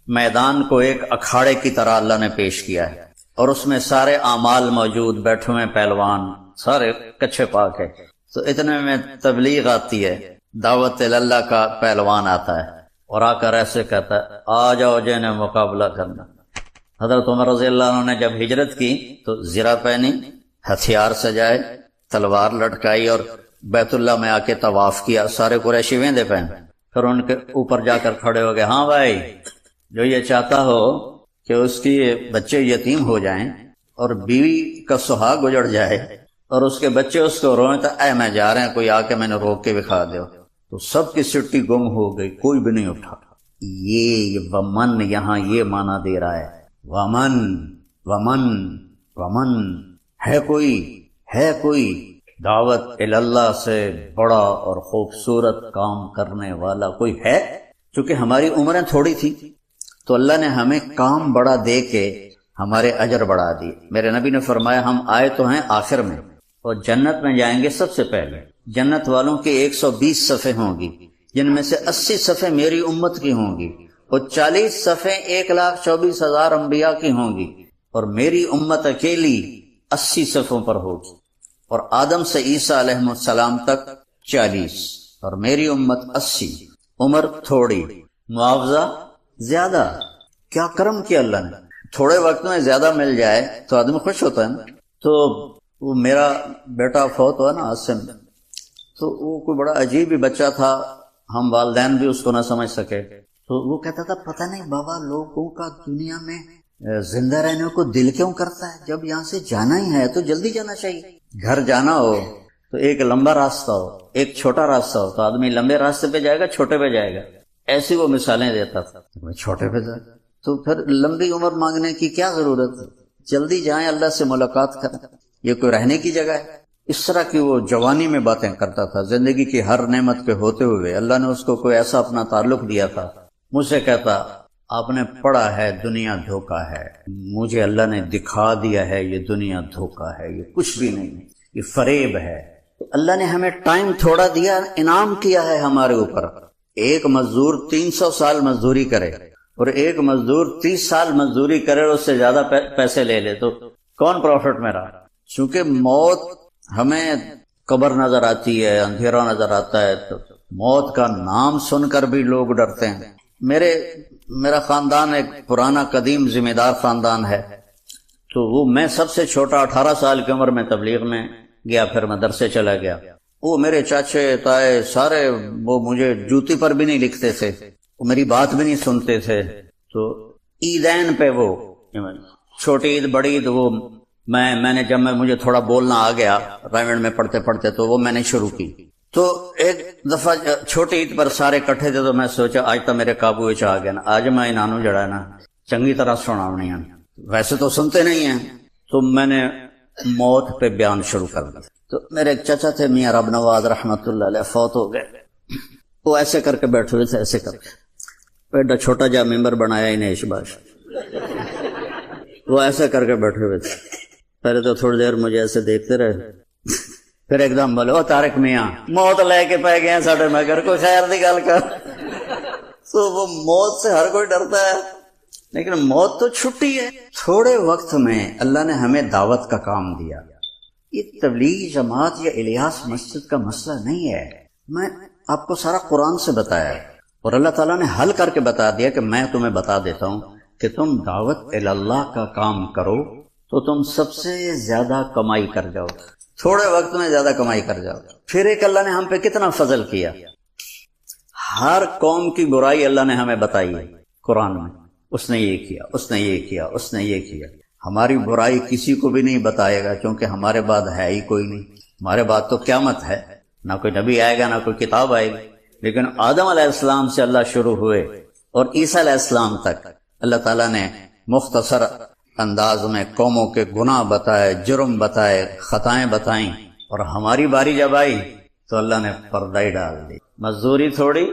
میدان کو ایک اکھاڑے کی طرح اللہ نے پیش کیا ہے اور اس میں سارے اعمال موجود، بیٹھے ہوئے پہلوان سارے کچھے پاک ہے۔ تو اتنے میں تبلیغ آتی ہے، دعوت اللہ کا پہلوان آتا ہے اور آ کر ایسے کہتا ہے آ جاؤ جنہیں مقابلہ کرنا۔ حضرت عمر رضی اللہ عنہ نے جب ہجرت کی تو زرہ پہنی، ہتھیار سجائے، تلوار لٹکائی اور بیت اللہ میں آ کے طواف کیا، سارے قریشی ویندے پہن، پھر ان کے اوپر جا کر کھڑے ہو گئے، ہاں بھائی جو یہ چاہتا ہو کہ اس کی بچے یتیم ہو جائیں اور بیوی کا سہاگ اجڑ جائے اور اس کے بچے اس کو روئیں تو اے میں جا رہے ہیں، کوئی آ کے میں نے روک کے دکھا دو۔ تو سب کی سٹی گم ہو گئی، کوئی بھی نہیں اٹھا۔ یہ ومن یہاں یہ معنی دے رہا ہے، ومن ہے کوئی دعوت اللہ سے بڑا اور خوبصورت کام کرنے والا کوئی ہے؟ چونکہ ہماری عمریں تھوڑی تھی تو اللہ نے ہمیں کام بڑا دے کے ہمارے اجر بڑھا دی۔ میرے نبی نے فرمایا ہم آئے تو ہیں آخر میں اور جنت میں جائیں گے سب سے پہلے۔ جنت والوں کی 120 صفیں ہوں گی، جن میں سے 80 صفیں میری امت کی ہوں گی اور 40 صفیں 1,24,000 انبیاء کی ہوں گی، اور میری امت اکیلی 80 صفوں پر ہوگی، اور آدم سے عیسیٰ علیہ السلام تک 40 اور میری امت 80۔ عمر تھوڑی، معاوضہ زیادہ، کیا کرم کیا اللہ نے. تھوڑے وقت میں زیادہ مل جائے تو آدمی خوش ہوتا ہے نا. تو وہ میرا بیٹا فوت ہوا نا عاصم، تو وہ کوئی بڑا عجیب ہی بچہ تھا، ہم والدین بھی اس کو نہ سمجھ سکے. تو وہ کہتا تھا پتہ نہیں بابا لوگوں کا دنیا میں زندہ رہنے کو دل کیوں کرتا ہے، جب یہاں سے جانا ہی ہے تو جلدی جانا چاہیے. گھر جانا ہو تو ایک لمبا راستہ ہو، ایک چھوٹا راستہ ہو، تو آدمی لمبے راستے پہ جائے گا چھوٹے پہ جائے گا. ایسی وہ مثالیں دیتا تھا. چھوٹے پہ جائے تو پھر لمبی عمر مانگنے کی کیا ضرورت ہے، جلدی جائیں اللہ سے ملاقات کریں، یہ کوئی رہنے کی جگہ ہے. اس طرح کی وہ جوانی میں باتیں کرتا تھا. زندگی کی ہر نعمت پہ ہوتے ہوئے اللہ نے اس کو کوئی ایسا اپنا تعلق دیا تھا. مجھ سے کہتا آپ نے پڑھا ہے دنیا دھوکہ ہے، مجھے اللہ نے دکھا دیا ہے یہ دنیا دھوکہ ہے، یہ کچھ بھی نہیں، یہ فریب ہے. اللہ نے ہمیں ٹائم تھوڑا دیا، انعام کیا ہے ہمارے اوپر. ایک مزدور 300 سال مزدوری کرے اور ایک مزدور 30 سال مزدوری کرے اور اس سے زیادہ پیسے لے لے، تو کون پروفٹ میں رہا؟ چونکہ موت ہمیں قبر نظر آتی ہے، اندھیرا نظر آتا ہے، تو موت کا نام سن کر بھی لوگ ڈرتے ہیں. میرا خاندان ایک پرانا قدیم ذمہ دار خاندان ہے، تو وہ میں سب سے چھوٹا 18 سال کی عمر میں تبلیغ میں گیا، پھر مدرسے چلا گیا. وہ میرے چاچے تائے سارے وہ مجھے جوتی پر بھی نہیں لکھتے تھے، وہ میری بات بھی نہیں سنتے تھے. تو عیدین پہ وہ چھوٹی عید بڑی عید وہ میں نے جب مجھے تھوڑا بولنا آ گیا پرائیویٹ میں پڑھتے پڑھتے تو وہ میں نے شروع کی. تو ایک دفعہ چھوٹی عید پر سارے کٹھے تھے، تو میں سوچا آج تو میرے قابو آ گیا نا، آج میں انہوں جڑا ہے نا چنگی طرح سناونی ہے. ویسے تو سنتے نہیں ہیں، تو میں نے موت پہ بیان شروع کر دیا. تو میرے ایک چچا تھے میاں رب نواز رحمت اللہ علیہ، فوت ہو گئے. وہ ایسے کر کے بیٹھے ہوئے تھے، ایسے کر کے پیڈا چھوٹا جا ممبر بنایا انہیں اشباش، وہ ایسے کر کے بیٹھے ہوئے تھے. پہلے تو تھوڑی دیر مجھے ایسے دیکھتے رہے، پھر ایک دم بولے او طارق میاں موت لے کے پہ گئے ساڈے مگر کوئی خیر دی گل کر. تو وہ موت سے ہر کوئی ڈرتا ہے، لیکن موت تو چھٹی ہے. تھوڑے وقت میں اللہ نے ہمیں دعوت کا کام دیا. یہ تبلیغ جماعت یا الیاس مسجد کا مسئلہ نہیں ہے. میں آپ کو سارا قرآن سے بتایا ہے، اور اللہ تعالیٰ نے حل کر کے بتا دیا کہ میں تمہیں بتا دیتا ہوں کہ تم دعوت اللہ کا کام کرو تو تم سب سے زیادہ کمائی کر جاؤ، تھوڑے وقت میں زیادہ کمائی کر جاؤ. پھر ایک اللہ نے ہم پہ کتنا فضل کیا. ہر قوم کی برائی اللہ نے ہمیں بتائی ہے قرآن میں، اس نے یہ کیا، اس نے یہ کیا، اس نے یہ کیا. ہماری برائی کسی کو بھی نہیں بتائے گا، کیونکہ ہمارے بعد ہے ہی کوئی نہیں. ہمارے بعد تو قیامت ہے، نہ کوئی نبی آئے گا نہ کوئی کتاب آئے گی. لیکن آدم علیہ السلام سے اللہ شروع ہوئے اور عیسیٰ علیہ السلام تک اللہ تعالیٰ نے مختصر انداز میں قوموں کے گناہ بتائے، جرم بتائے، خطائیں بتائیں. اور ہماری باری جب آئی تو اللہ نے پردہ ہی ڈال دی. مزدوری تھوڑی،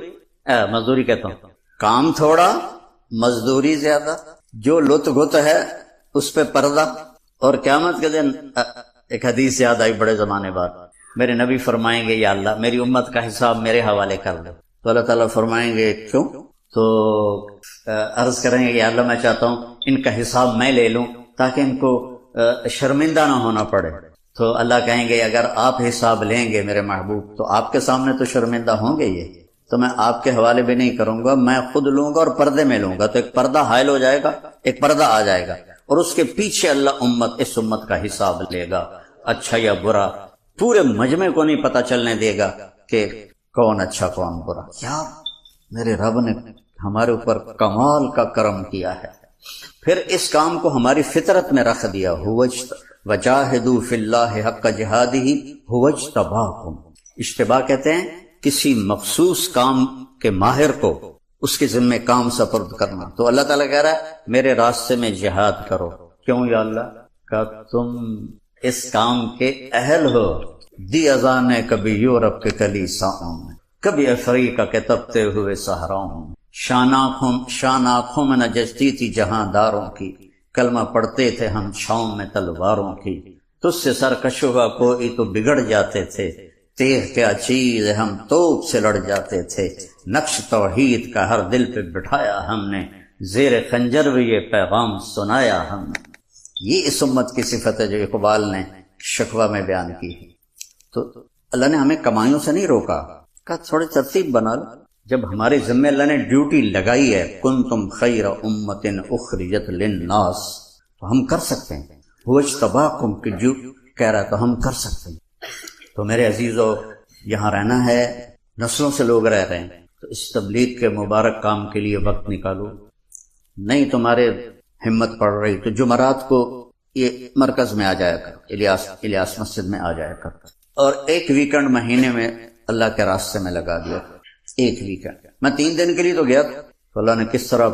مزدوری کہتا ہوں کام تھوڑا مزدوری زیادہ، جو لط گت ہے اس پہ پردہ. اور قیامت کے دن ایک حدیث یاد آئی بڑے زمانے بعد، میرے نبی فرمائیں گے یا اللہ میری امت کا حساب میرے حوالے کر دو. تو اللہ تعالیٰ فرمائیں گے کیوں؟ تو عرض کریں گے یا اللہ میں چاہتا ہوں ان کا حساب میں لے لوں تاکہ ان کو شرمندہ نہ ہونا پڑے. تو اللہ کہیں گے اگر آپ حساب لیں گے میرے محبوب تو آپ کے سامنے تو شرمندہ ہوں گے، یہ تو میں آپ کے حوالے بھی نہیں کروں گا، میں خود لوں گا اور پردے میں لوں گا. تو ایک پردہ حائل ہو جائے گا، ایک پردہ آ جائے گا، اور اس کے پیچھے اللہ اس امت کا حساب لے گا، اچھا یا برا. پورے مجمع کو نہیں پتہ چلنے دے گا کہ کون اچھا کون برا. کیا میرے رب نے ہمارے اوپر کمال کا کرم کیا ہے. پھر اس کام کو ہماری فطرت میں رکھ دیا، وجاہدوا فی اللہ حق جہادہ ھو اجتباکم. اجتباء کہتے ہیں کسی مخصوص کام کے ماہر کو اس کے ذمہ کام سپرد کرنا. تو اللہ تعالیٰ کہہ رہا ہے میرے راستے میں جہاد کرو. کیوں یا اللہ؟ کہ تم اس کام کے اہل ہو. دی اذان کبھی یورپ کے کلیساؤں میں، کبھی افریقہ کے تپتے ہوئے صحراؤں میں، شان آنکھوں میں نجستی تھی جہاں داروں کی، کلمہ پڑھتے تھے ہم چھاؤں میں تلواروں کی. تجھ سے سرکش ہوا کوئی تو بگڑ جاتے تھے، تیغ کیا چیز ہم توپ سے لڑ جاتے تھے. نقش توحید کا ہر دل پہ بٹھایا ہم نے، زیر خنجر بھی یہ پیغام سنایا ہم نے. یہ اس امت کی صفت ہے جو اقبال نے شکوہ میں بیان کی ہے. تو اللہ نے ہمیں کمائیوں سے نہیں روکا، کہا تھوڑی ترتیب بنا لو. جب ہمارے ذمہ اللہ نے ڈیوٹی لگائی ہے کنتم خیر امت اخرجت للناس، تو ہم کر سکتے ہیں. وہ اجتباکم کہ جو کہہ رہا ہے تو ہم کر سکتے ہیں. تو میرے عزیزو، یہاں رہنا ہے، نسلوں سے لوگ رہ رہے ہیں، تو اس تبلیغ کے مبارک کام کے لیے وقت نکالو. نہیں تمہارے ہمت پڑ رہی تو جمعرات کو یہ مرکز میں آ جایا کر، الیاس مسجد میں آ جایا کر، اور ایک ویکنڈ مہینے میں اللہ کے راستے میں لگا دیا. ایک ویکنڈ میں 3 دن کے لیے تو گیا تھا، تو اللہ نے کس طرح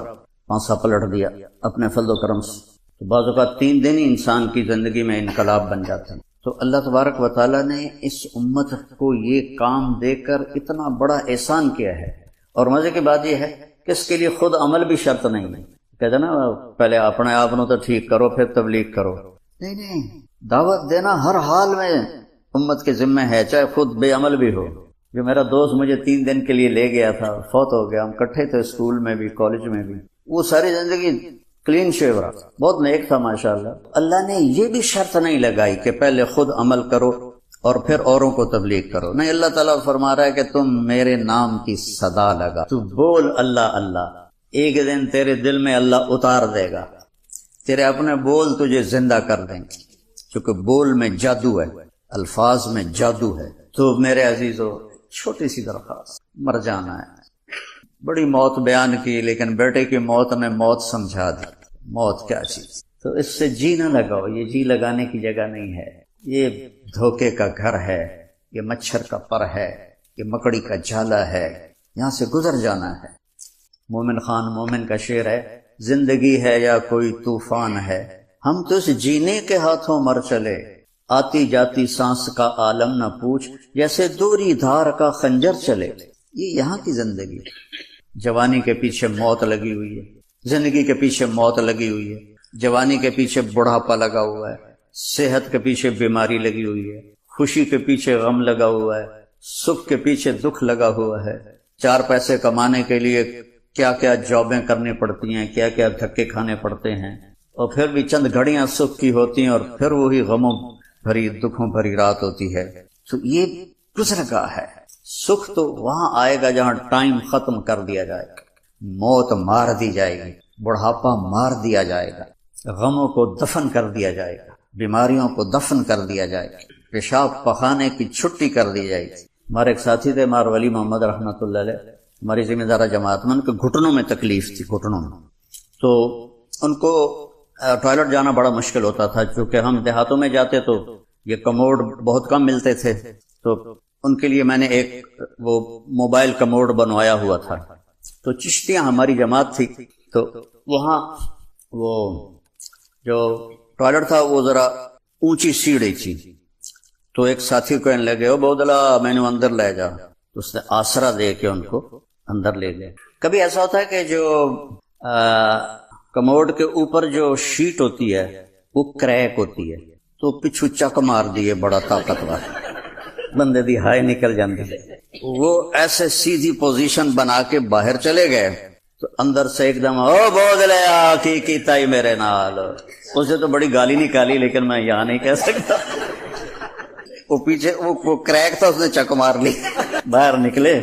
پانسا پلٹ دیا اپنے فضل و کرم سے. تو بعض اوقات 3 دن ہی انسان کی زندگی میں انقلاب بن جاتا ہے. تو اللہ تبارک و تعالیٰ نے اس امت کو یہ کام دے کر اتنا بڑا احسان کیا ہے. اور مزے کی بات یہ ہے کہ اس کے لیے خود عمل بھی شرط نہیں ہے. کہتے نا پہلے اپنے آپ نو تو ٹھیک کرو پھر تبلیغ کرو. نہیں، دعوت دینا ہر حال میں امت کے ذمہ ہے، چاہے خود بے عمل بھی ہو. جو میرا دوست مجھے 3 دن کے لیے لے گیا تھا، فوت ہو گیا، ہم کٹھے تھے اسکول میں بھی کالج میں بھی. وہ ساری زندگی کلین شیو رہا، بہت نیک تھا ماشاءاللہ. اللہ نے یہ بھی شرط نہیں لگائی کہ پہلے خود عمل کرو اور پھر اوروں کو تبلیغ کرو. نہیں، اللہ تعالیٰ فرما رہا ہے کہ تم میرے نام کی صدا لگا، تو بول اللہ اللہ. ایک دن تیرے دل میں اللہ اتار دے گا، تیرے اپنے بول تجھے زندہ کر دیں گے، کیونکہ بول میں جادو ہے، الفاظ میں جادو ہے. تو میرے عزیزو، چھوٹی سی درخواست، مر جانا ہے. بڑی موت بیان کی، لیکن بیٹے کی موت نے موت سمجھا دی. موت کیا چیز؟ تو اس سے جی نہ لگاؤ، یہ جی لگانے کی جگہ نہیں ہے. یہ دھوکے کا گھر ہے، یہ مچھر کا پر ہے، یہ مکڑی کا جالا ہے، یہاں سے گزر جانا ہے. مومن خان مومن کا شعر ہے، زندگی ہے یا کوئی طوفان ہے، ہم تو اس جینے کے ہاتھوں مر چلے، آتی جاتی سانس کا عالم نہ پوچھ، جیسے دوری دھار کا خنجر چلے. یہ یہاں کی زندگی. جوانی کے پیچھے موت لگی ہوئی ہے، زندگی کے پیچھے موت لگی ہوئی ہے، جوانی کے پیچھے بڑھاپا لگا ہوا ہے، صحت کے پیچھے بیماری لگی ہوئی ہے، خوشی کے پیچھے غم لگا ہوا ہے، سکھ کے پیچھے دکھ لگا ہوا ہے. 4 پیسے کمانے کے لیے کیا کیا جابیں کرنی پڑتی ہیں، کیا کیا دھکے کھانے پڑتے ہیں، اور پھر بھی چند گھڑیاں سکھ کی ہوتی ہیں اور پھر وہی غموں بھری دکھوں بھری رات ہوتی ہے. تو یہ گزرگاہ ہے. سکھ تو وہاں آئے گا جہاں ٹائم ختم کر دیا جائے گا، موت مار دی جائے گی، بڑھاپا مار دیا جائے گا، غموں کو دفن کر دیا جائے گا، بیماریوں کو دفن کر دیا جائے گا، پیشاب پخانے کی چھٹی کر دی جائے گی. ہمارے ایک ساتھی تھے مار ولی محمد رحمۃ اللہ علیہ، ہماری ذمہ دارہ جماعت میں، ان کے گھٹنوں میں تکلیف تھی، گھٹنوں میں. تو ان کو ٹوائلٹ جانا بڑا مشکل ہوتا تھا، کیونکہ ہم دیہاتوں میں جاتے تو یہ کموڈ بہت کم ملتے تھے. تو ان کے لیے میں نے ایک وہ موبائل کموڈ بنوایا ہوا تھا. تو چشتیاں ہماری جماعت تھی، تو وہاں وہ جو ٹوائلٹ تھا وہ ذرا اونچی سیڑھی تھی. تو ایک ساتھی کو کہنے لگے، او بودلا میں نے اندر لے جا. تو اس نے آسرا دے کے ان کو اندر لے گئے. کبھی ایسا ہوتا ہے کہ جو کموڈ کے اوپر جو شیٹ ہوتی ہے وہ کریک ہوتی ہے، تو پچھو چک مار دیے بڑا طاقتور، بندے دی ہائے نکل جاندی. وہ ایسے سیدھی پوزیشن بنا کے باہر چلے گئے، تو اندر سے ایک دم او بودلیا کی کیتا ہی میرے نال. اسے تو بڑی گالی نکالی، لیکن میں یہاں نہیں کہہ سکتا. وہ پیچھے وہ کریک تھا، اس نے چک مار لی. باہر نکلے،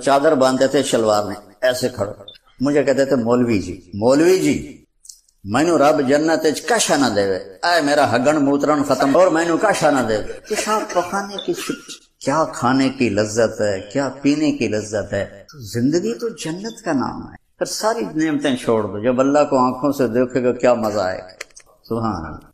چادر باندھتے تھے شلوار میں، ایسے کھڑے. مجھے کہتے تھے مولوی جی مینو رب جنت کاشا نہ دے، اے میرا ہگن موترن ختم اور مینو کاشا نہ دے. پیشاب پخانے کی کیا کھانے کی لذت ہے، کیا پینے کی لذت ہے. زندگی تو جنت کا نام ہے. پھر ساری نعمتیں چھوڑ دو، جب اللہ کو آنکھوں سے دیکھے گا کیا مزہ آئے گا. سبحان اللہ.